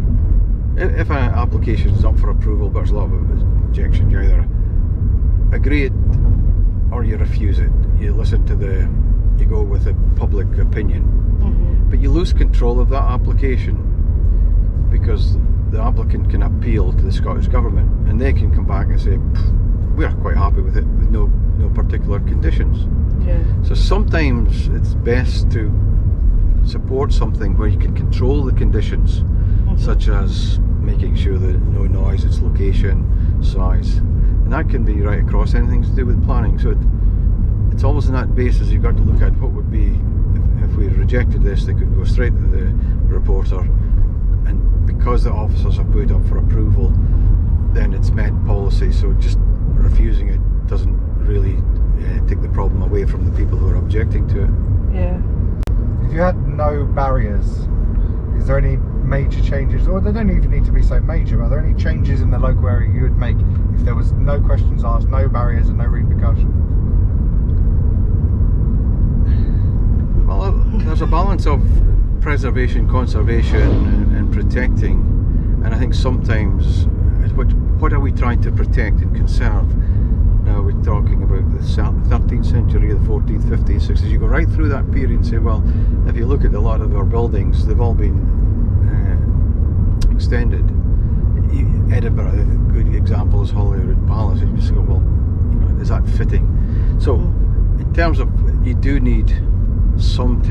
Speaker 3: if an application is up for approval but there's a lot of objections, you either agree it or you refuse it. You you go with the public opinion, but you lose control of that application, because the applicant can appeal to the Scottish Government, and they can come back and say, "We're quite happy with it, with no particular conditions."
Speaker 2: Yeah.
Speaker 3: So sometimes it's best to support something where you can control the conditions, such as making sure that no noise, its location, size. And that can be right across anything to do with planning. So it's always on that basis you've got to look at what would be, if we rejected this, they could go straight to the reporter, and because the officers are put up for approval, then it's met policy. So just refusing it doesn't really take the problem away from the people who are objecting to it.
Speaker 2: Yeah.
Speaker 1: If you had no barriers, is there any major changes, or they don't even need to be so major, but are there any changes in the local area you would make if there was no questions asked, no barriers and no repercussion?
Speaker 3: Well, there's a balance of preservation, conservation and protecting, and I think sometimes what are we trying to protect and conserve? Now we're talking about the 13th century, the 14th, 15th, 16th. You go right through that period and say, well, if you look at a lot of our buildings, they've all been extended. Edinburgh, a good example is Holyrood Palace. You just go, well, is that fitting? So in terms of, you do need some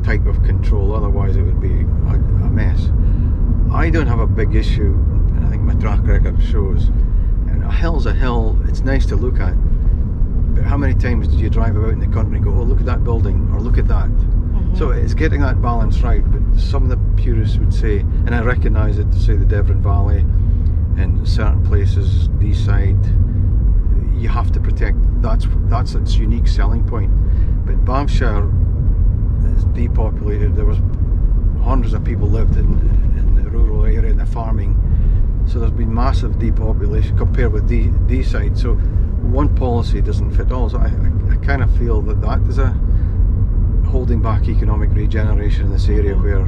Speaker 3: type of control, otherwise it would be a mess. I don't have a big issue, and I think my track record shows, a hill's a hill, it's nice to look at, but how many times do you drive about in the country and go, oh, look at that building, or look at that? So it's getting that balance right, but some of the purists would say, and I recognise it, to say the Devon Valley and certain places, Deeside, you have to protect, that's its unique selling point. But Banffshire is depopulated, there was hundreds of people lived in the rural area and the farming, so there's been massive depopulation compared with Deeside, so one policy doesn't fit all. So I kind of feel that is a holding back economic regeneration in this area, where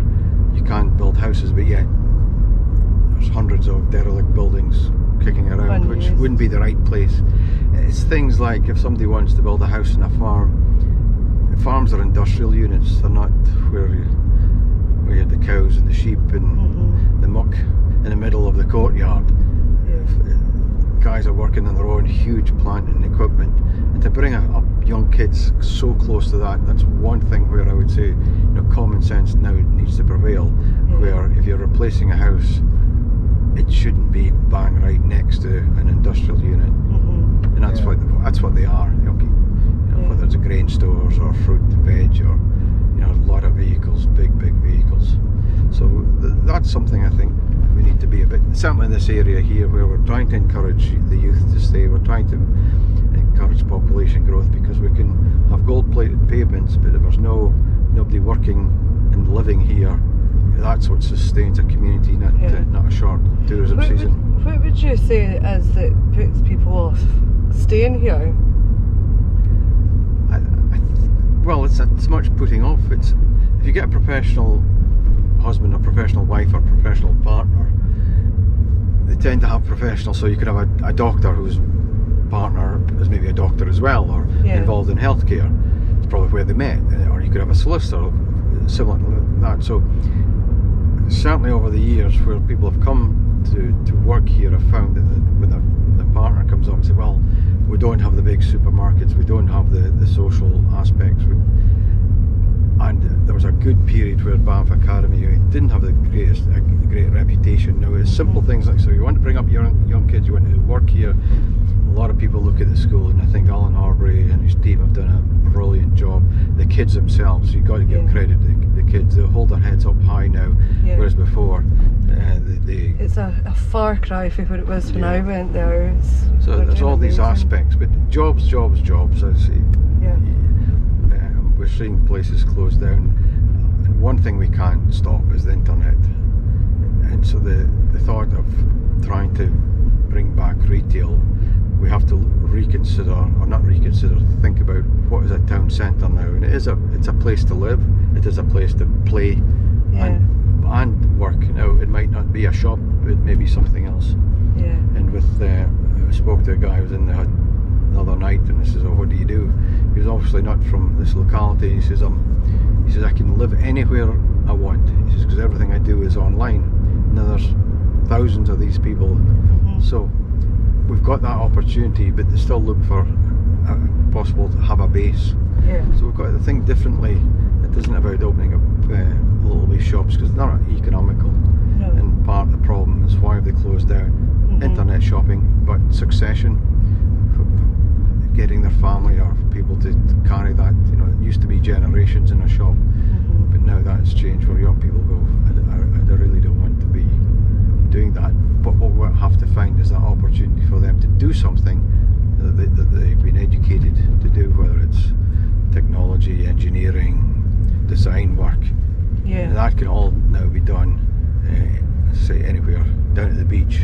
Speaker 3: you can't build houses, but yet there's hundreds of derelict buildings kicking around, which
Speaker 2: Unused.
Speaker 3: wouldn't be the right place. It's things like if somebody wants to build a house on a farm. Farms are industrial units. They're not where you had the cows and the sheep and the muck in the middle of the courtyard. Guys are working on their own huge plant and equipment, and to bring up young kids so close to that's one thing where I would say, common sense now needs to prevail. Where if you're replacing a house, it shouldn't be bang right next to an industrial unit, and that's what they are. Whether it's a grain stores or fruit and veg or a lot of vehicles, big vehicles. So that's something I think we need to be a bit, certainly in this area here where we're trying to encourage the youth to stay, we're trying to encourage population growth, because we can have gold-plated pavements, but if there's nobody working and living here, that's what sustains a community, not a short tourism season.
Speaker 2: What would you say is that puts people off staying here?
Speaker 3: Well, it's as much putting off. It's if you get a professional husband or professional wife or professional partner, they tend to have professional. So you could have a doctor whose partner is maybe a doctor as well, or involved in healthcare. It's probably where they met. Or you could have a solicitor, similar to that. So certainly over the years, where people have come to work here, I've found that when the partner comes up and says, well, we don't have the big supermarkets, we don't have the social aspects, and there was a good period where Banff Academy didn't have the great reputation. Now it's simple things like, so you want to bring up young kids, you want to work here, a lot of people look at the school, and I think Alan Harbury and his team have done a brilliant job. The kids themselves, you've got to give credit to the kids, they hold their heads up high now, whereas before
Speaker 2: it's a far cry from what it was when I went there.
Speaker 3: So there's all these aspects, but jobs, I see. We're seeing places close down, and one thing we can't stop is the internet. And so the thought of trying to bring back retail, we have to think about what is a town centre now, and it's a place to live, it is a place to play and work. Now it might not be a shop, it may be something else. And with I spoke to a guy who was in the other night, and he says, oh, what do you do? He was obviously not from this locality. He says I can live anywhere I want. He says, because everything I do is online. Now there's thousands of these people, so we've got that opportunity, but they still look for possible to have a base. So we've got to think differently. It isn't about opening up little wee shops, because they're not economical. And part of the problem is why have they closed down? Internet shopping, but succession, getting their family or people to carry that. It used to be generations in a shop, but now that's changed, where young people go, I really don't want to be doing that. But what we have to find is that opportunity for them to do something that they've been educated to do, whether it's technology, engineering, design work. And that can all now be done, say anywhere, down at the beach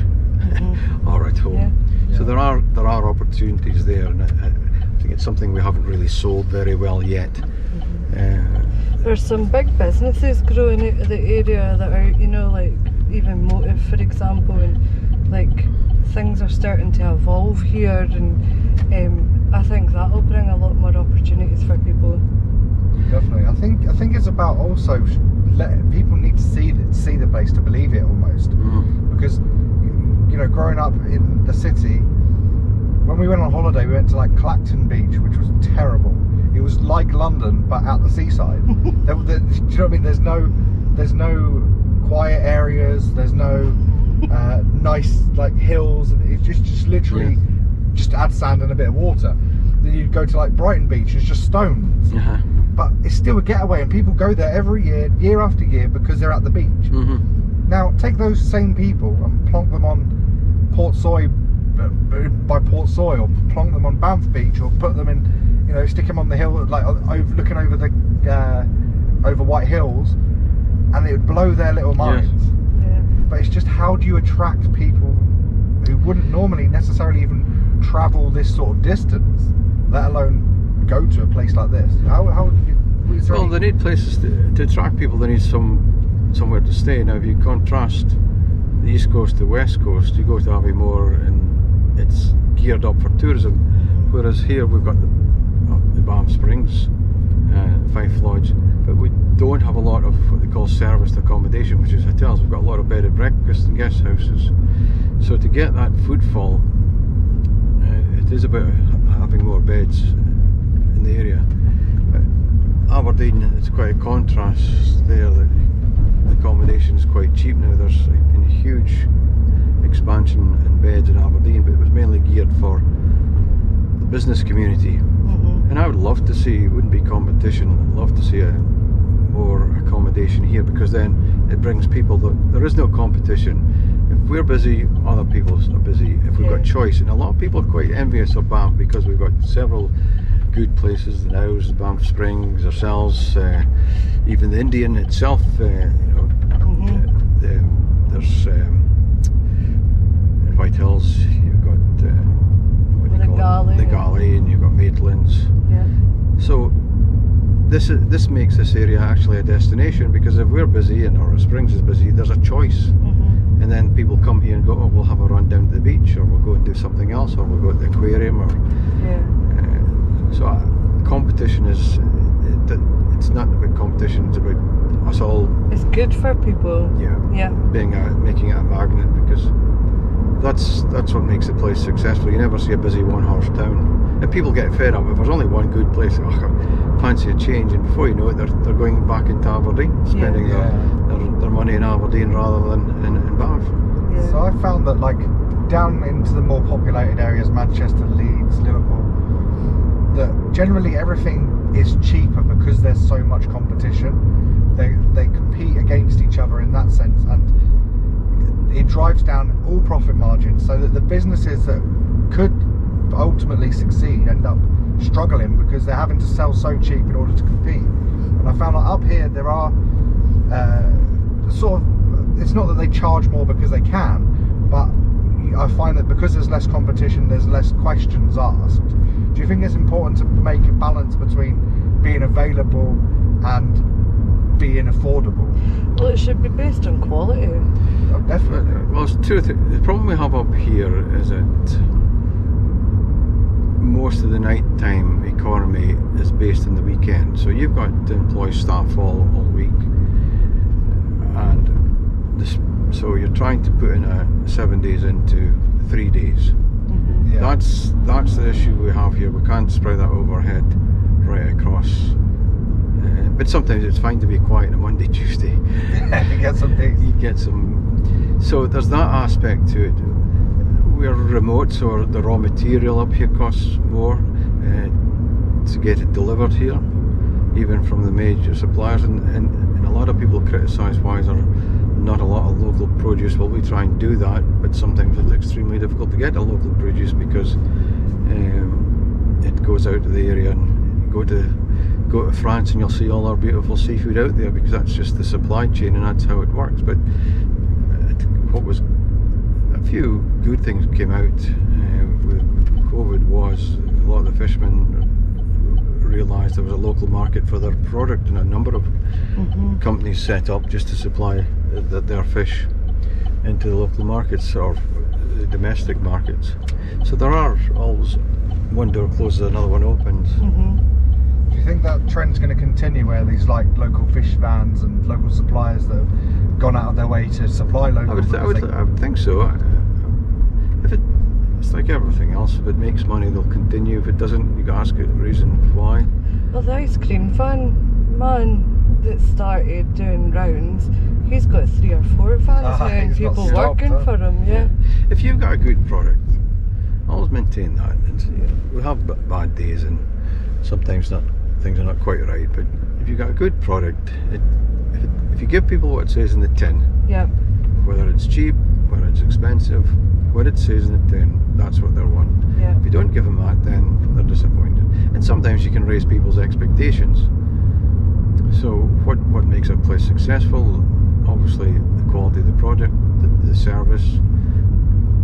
Speaker 3: or at home. So there are opportunities there, and I think it's something we haven't really sold very well yet.
Speaker 2: There's some big businesses growing out of the area that are, like even Motive, for example, and like things are starting to evolve here, and I think that'll bring a lot more opportunities for people.
Speaker 1: Definitely. I think it's about also people need to see the place to believe it almost, because growing up in the city, when we went on holiday, we went to like Clacton Beach, which was terrible. It was like London but at the seaside. Do you know what I mean? There's no quiet areas, there's no nice like hills, and it's just literally just add sand and a bit of water. Then you go to like Brighton Beach, it's just stones. But it's still a getaway, and people go there every year after year, because they're at the beach. Now take those same people and plonk them on Portsoy by Portsoy, or plonk them on Banff Beach, or put them in, stick them on the hill, like looking over the over White Hills, and it would blow their little minds. But it's just, how do you attract people who wouldn't normally necessarily even travel this sort of distance, let alone go to a place like this? Well,
Speaker 3: they need places to attract people. They need somewhere to stay. Now, if you contrast, the east coast to west coast, you go to Aviemore and it's geared up for tourism, whereas here we've got the Banff Springs, Fife Lodge, but we don't have a lot of what they call serviced accommodation, which is hotels. We've got a lot of bed and breakfast and guest houses. So to get that footfall, it is about having more beds in the area. Aberdeen, it's quite a contrast there, that the accommodation is quite cheap now. There's been a huge expansion in beds in Aberdeen, but it was mainly geared for the business community. And I would love to see, it wouldn't be competition, I'd love to see more accommodation here, because then it brings people, there is no competition. If we're busy, other people are busy. If we've got choice, and a lot of people are quite envious of Banff because we've got several good places, the Nows, Banff Springs, ourselves, even the Indian itself, there's in White Hills, you've got the Galley, and you've got Maitlands. So this makes this area actually a destination, because if we're busy and our Springs is busy, there's a choice. And then people come here and go, oh, we'll have a run down to the beach, or we'll go and do something else, or we'll go to the aquarium, or so competition is, it's not about competition, it's about us all.
Speaker 2: It's good for people.
Speaker 3: Making it a magnet, because that's what makes the place successful. You never see a busy one-horse town, and people get fed up. If there's only one good place, I fancy a change, and before you know it, they're going back into Aberdeen, spending their money in Aberdeen rather than in Banff.
Speaker 1: So I found that, like, down into the more populated areas, Manchester, Leeds, Liverpool, that generally everything is cheaper because there's so much competition. They compete against each other in that sense, and it drives down all profit margins, so that the businesses that could ultimately succeed end up struggling because they're having to sell so cheap in order to compete. And I found that up here there are sort of, it's not that they charge more because they can, but I find that because there's less competition, there's less questions asked. Do you think it's important to make a balance between being available and being affordable?
Speaker 2: Well, it should be based on quality.
Speaker 1: Oh, definitely.
Speaker 3: Well, it's two things. The problem we have up here is that most of the nighttime economy is based on the weekend. So you've got to employ staff all week, and so you're trying to put in 7 days into 3 days. That's the issue we have here. We can't spread that overhead right across. But sometimes it's fine to be quiet on a Monday, Tuesday.
Speaker 1: You get some days.
Speaker 3: You get some. So there's that aspect to it. We're remote, so the raw material up here costs more to get it delivered here, even from the major suppliers. And a lot of people criticise why there not a lot of local produce. Well, we try and do that, but sometimes it's extremely difficult to get a local produce because it goes out to the area, and you go to France and you'll see all our beautiful seafood out there, because that's just the supply chain and that's how it works. But what was a few good things came out with COVID was a lot of the fishermen realised there was a local market for their product, and a number of companies set up just to supply their fish into the local markets or the domestic markets. So there are always one door closes, another one opens.
Speaker 1: Do you think that trend's going to continue, where these like local fish vans and local suppliers that have gone out of their way to supply local?
Speaker 3: I would think so. It's like everything else. If it makes money, they'll continue. If it doesn't, you can ask a reason why.
Speaker 2: Well, the ice cream van man that started doing rounds, he's got 3 or 4 vans now and people working for him.
Speaker 3: If you've got a good product, always maintain that. And we have bad days, and sometimes things are not quite right. But if you've got a good product, if you give people what it says in the tin, whether it's cheap, whether it's expensive, what it says in the tin, that's what they want. If you don't give them that, then they're disappointed. And sometimes you can raise people's expectations. So what makes a place successful? Obviously the quality of the product, the service.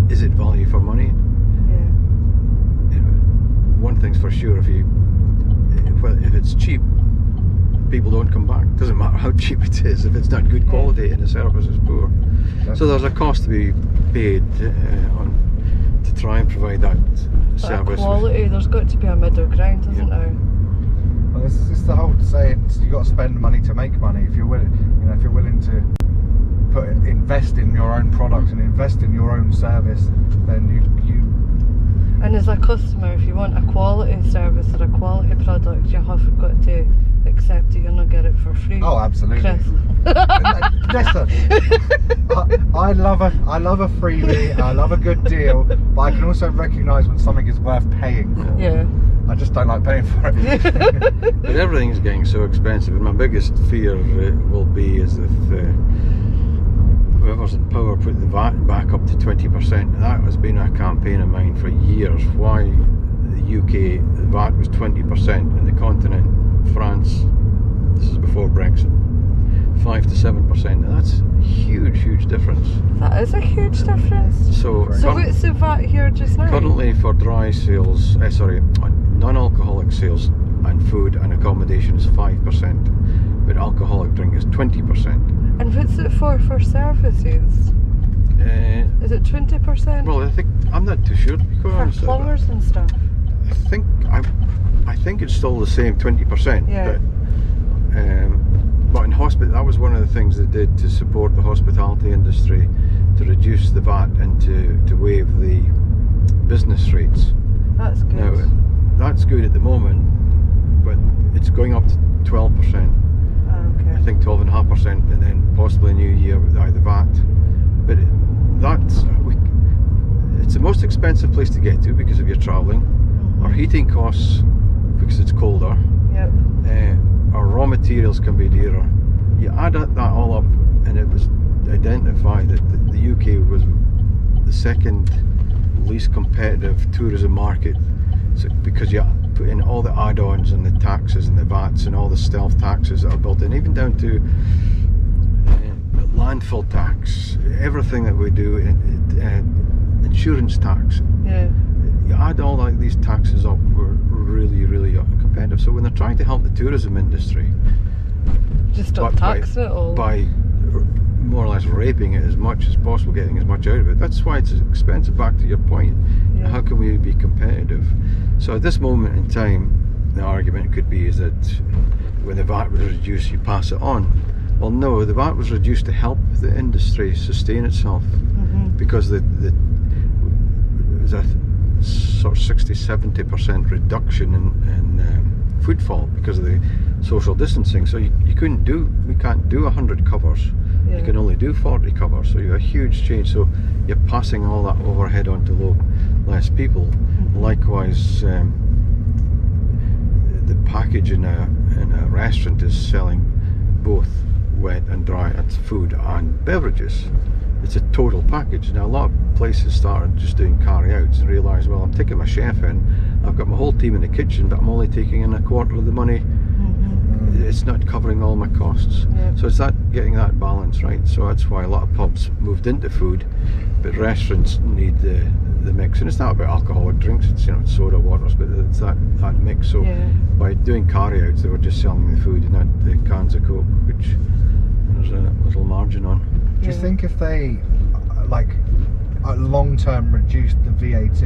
Speaker 3: Is it value for money? One thing's for sure, if it's cheap, people don't come back. Doesn't matter how cheap it is if it's not good quality and the service is poor. So there's a cost to be paid to try and provide that service.
Speaker 2: Quality, there's got to be a middle ground, isn't there?
Speaker 1: Well, it's the whole saying, you got to spend money to make money. If you're willing, if you're willing to invest in your own product and invest in your own service, then you.
Speaker 2: And as a customer, if you want a quality service or a quality product, you have got to accept that you're not get it for free.
Speaker 1: Oh, absolutely.
Speaker 2: Chris.
Speaker 1: Listen, I love a freebie. I love a good deal, but I can also recognise when something is worth paying for.
Speaker 2: Yeah.
Speaker 1: I just don't like paying for it.
Speaker 3: But everything's getting so expensive, and my biggest fear will be is if whoever's in power put the VAT back up to 20%. That has been a campaign of mine for years. Why the UK, the VAT was 20%, and the continent, France, this is before Brexit, 5 to 7%. Now that's a huge difference.
Speaker 2: That is a huge difference.
Speaker 3: So
Speaker 2: what's the VAT here just now?
Speaker 3: Currently for dry sales, non-alcoholic sales and food and accommodation is 5%, but alcoholic drink is 20%.
Speaker 2: And what's it for services? Is it 20%?
Speaker 3: Well, I'm not too sure, to be quite honest.
Speaker 2: For plumbers and stuff?
Speaker 3: I think it's still the same 20%.
Speaker 2: Yeah.
Speaker 3: But in that was one of the things they did to support the hospitality industry, to reduce the VAT and to waive the business rates.
Speaker 2: That's good.
Speaker 3: Now, that's good at the moment, but it's going up to 12%.
Speaker 2: Okay.
Speaker 3: I think 12.5%, and then possibly a new year without the VAT. But it's the most expensive place to get to because if you're travelling.
Speaker 2: Mm-hmm.
Speaker 3: Our heating costs because it's colder.
Speaker 2: Yep.
Speaker 3: Our raw materials can be dearer. You add that all up, and it was identified that the UK was the second least competitive tourism market. So because you put in all the add-ons and the taxes and the VATs and all the stealth taxes that are built in, even down to landfill tax, everything that we do, insurance tax.
Speaker 2: Yeah.
Speaker 3: You add all these taxes up, we're really competitive. So when they're trying to help the tourism industry,
Speaker 2: just stop taxing it all.
Speaker 3: By more or less raping it as much as possible, getting as much out of it. That's why it's expensive, back to your point.
Speaker 2: Yeah.
Speaker 3: How can we be competitive? So at this moment in time, the argument could be is that when the VAT was reduced, you pass it on. Well, no, the VAT was reduced to help the industry sustain itself, because there's a sort of 60-70% reduction in footfall because of the social distancing. So we can't do 100 covers.
Speaker 2: Yeah.
Speaker 3: You can only do 40 covers. So you have a huge change. So you're passing all that overhead onto less people. Likewise, the package in a restaurant is selling both wet and dry food and beverages. It's a total package. Now a lot of places started just doing carry-outs and realised, well, I'm taking my chef in, I've got my whole team in the kitchen, but I'm only taking in a quarter of the money. It's not covering all my costs.
Speaker 2: Yeah.
Speaker 3: So it's getting that balance right. So that's why a lot of pubs moved into food, but restaurants need the mix. And it's not about alcoholic drinks, it's it's soda waters, but it's that mix. So by doing carry-outs, they were just selling the food and not the cans of Coke, which there's a little margin on.
Speaker 1: Do you think if they long-term reduced the VAT,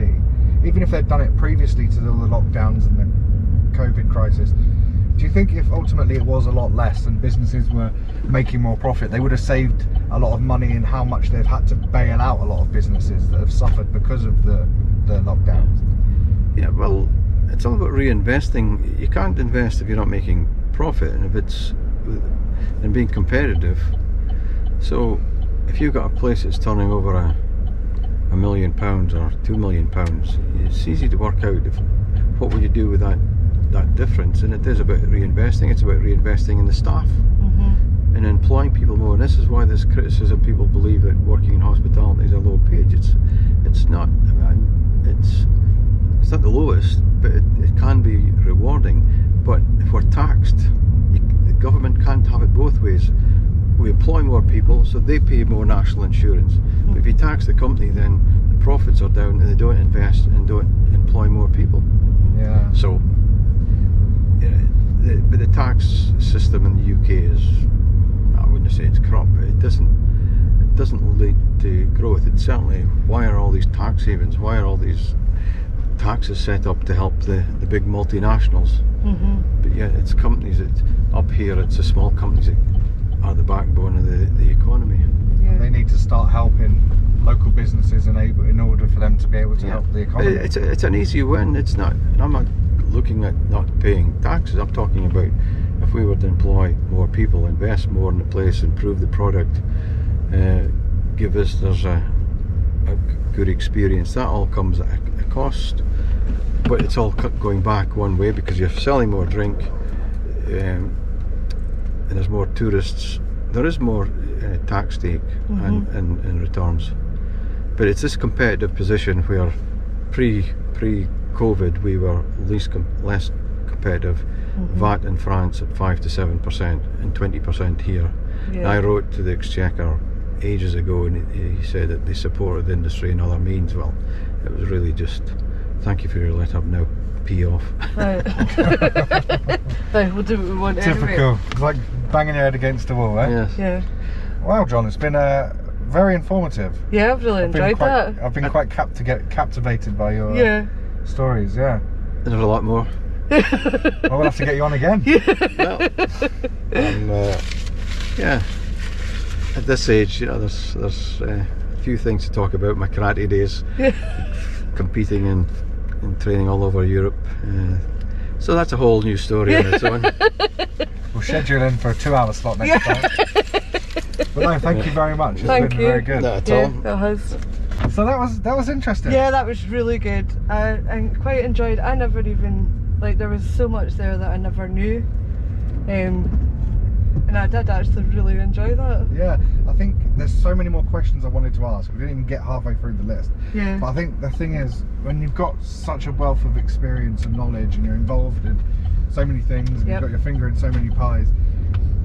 Speaker 1: even if they'd done it previously to all the lockdowns and the COVID crisis, do you think if ultimately it was a lot less and businesses were making more profit, they would have saved a lot of money in how much they've had to bail out a lot of businesses that have suffered because of the lockdowns? Yeah,
Speaker 3: well, it's all about reinvesting. You can't invest if you're not making profit, and being competitive. So if you've got a place that's turning over £1 million or £2 million, it's easy to work out what would you do with that difference. And it is about reinvesting. It's about reinvesting in the staff and employing people more. And this is why there's criticism. People believe that working in hospitality is a low wage. It's not. It's not the lowest, but it can be rewarding. But if we're taxed, the government can't have it both ways. We employ more people, so they pay more national insurance. But if you tax the company, then the profits are down and they don't invest and don't employ more people.
Speaker 1: Yeah.
Speaker 3: So But the tax system in the UK is, I wouldn't say it's corrupt, but it doesn't lead to growth. It's certainly, why are all these tax havens? Why are all these taxes set up to help the big multinationals? But yeah, it's companies that up here, it's the small companies that are the backbone of the economy.
Speaker 2: Yeah.
Speaker 1: They need to start helping local businesses in order for them to be able to help the economy.
Speaker 3: It's an easy win. It's not. And I'm not looking at not paying taxes. I'm talking about if we were to employ more people, invest more in the place, improve the product, give visitors a good experience. That all comes at a cost, but it's all going back one way because you're selling more drink, and there's more tourists. There is more tax take and returns, but it's this competitive position where pre-COVID we were less competitive. VAT in France at 5 to 7% and 20% here.
Speaker 2: Yeah.
Speaker 3: I wrote to the Exchequer ages ago, and he said that they supported the industry in other means. Well, it was really just, thank you for your letter, now pee off.
Speaker 2: Right. Right, we'll do what we want anyway.
Speaker 1: Typical. It's like banging your head against the wall, eh?
Speaker 3: Yes.
Speaker 2: Yeah.
Speaker 1: Wow, John, it's been very informative.
Speaker 2: Yeah, I've really enjoyed that.
Speaker 1: I've been quite captivated by your stories, yeah.
Speaker 3: There's a lot more.
Speaker 1: Well, we'll have to get you on again.
Speaker 3: Well, yeah, at this age, you know, there's a few things to talk about. My karate days, competing and training all over Europe. So that's a whole new story on its own.
Speaker 1: We'll schedule in for a 2-hour slot next time. But no, thank you very much. It's been very good.
Speaker 3: Not at all.
Speaker 2: That has.
Speaker 1: So that was interesting.
Speaker 2: Yeah, that was really good. I quite enjoyed. I never even there was so much there that I never knew, and I did actually really enjoy that.
Speaker 1: Yeah, I think there's so many more questions I wanted to ask. We didn't even get halfway through the list.
Speaker 2: Yeah.
Speaker 1: But I think the thing is, when you've got such a wealth of experience and knowledge, and you're involved in so many things, and you've got your finger in so many pies,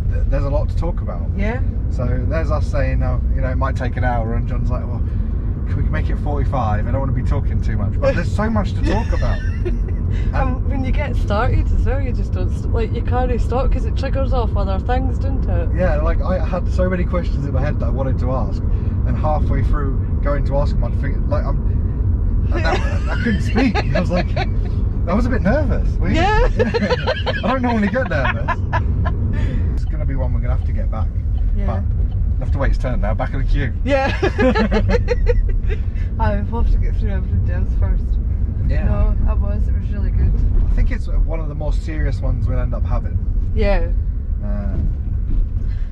Speaker 1: there's a lot to talk about.
Speaker 2: Yeah.
Speaker 1: So there's us saying, it might take an hour, and John's like, well, can we make it 45? I don't want to be talking too much, but there's so much to talk about.
Speaker 2: And when you get started as well, you just don't you can't stop because it triggers off other things, doesn't it?
Speaker 1: Yeah, like I had so many questions in my head that I wanted to ask, and halfway through going to ask them, I'd think I couldn't speak. I was like, I was a bit nervous.
Speaker 2: Yeah.
Speaker 1: I don't normally get nervous. It's going to be one we're going to have to get back.
Speaker 2: Yeah.
Speaker 1: But we'll have to wait his turn now. Back in the queue.
Speaker 2: Yeah. We'll have to get through everything else first.
Speaker 1: Yeah.
Speaker 2: No, it was really good.
Speaker 1: I think it's one of the more serious ones we'll end up having.
Speaker 2: Yeah.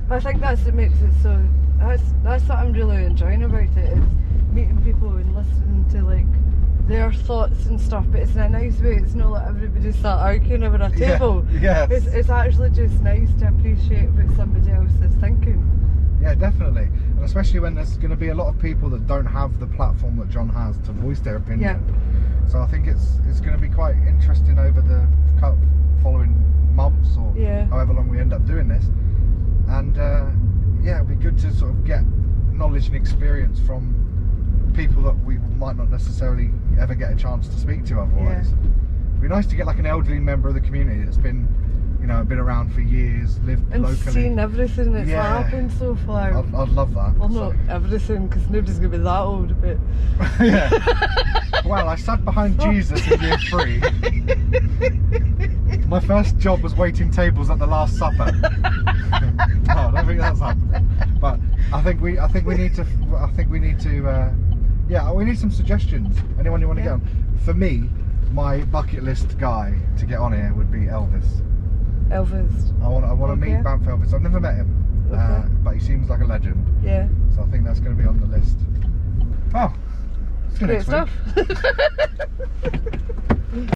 Speaker 2: But I think that's what makes it so. That's what I'm really enjoying about it, is meeting people and listening to their thoughts and stuff. But it's in a nice way. It's not like everybody sat arguing over a table.
Speaker 1: Yeah.
Speaker 2: It's actually just nice to appreciate what somebody else is thinking.
Speaker 1: Yeah, definitely, and especially when there's going to be a lot of people that don't have the platform that John has to voice their opinion.
Speaker 2: Yeah.
Speaker 1: So I think it's going to be quite interesting over the following months or however long we end up doing this. And it'll be good to sort of get knowledge and experience from people that we might not necessarily ever get a chance to speak to otherwise.
Speaker 2: Yeah.
Speaker 1: It'd be nice to get an elderly member of the community that's been around for years, lived
Speaker 2: and
Speaker 1: locally.
Speaker 2: seen everything that's happened so far.
Speaker 1: I'd love that.
Speaker 2: Well, not everything, because nobody's going to be that old, but...
Speaker 1: Yeah. Well, I sat behind Jesus in year 3. My first job was waiting tables at the Last Supper. No, I don't think that's happened. But I think we need to. We need some suggestions. Anyone you want to get on? For me, my bucket list guy to get on here would be Elvis.
Speaker 2: Elvis.
Speaker 1: I want to meet Banff Elvis. I've never met him, but he seems like a legend.
Speaker 2: Yeah.
Speaker 1: So I think that's going to be on the list. Oh, see you
Speaker 2: Great
Speaker 1: next week.
Speaker 2: stuff.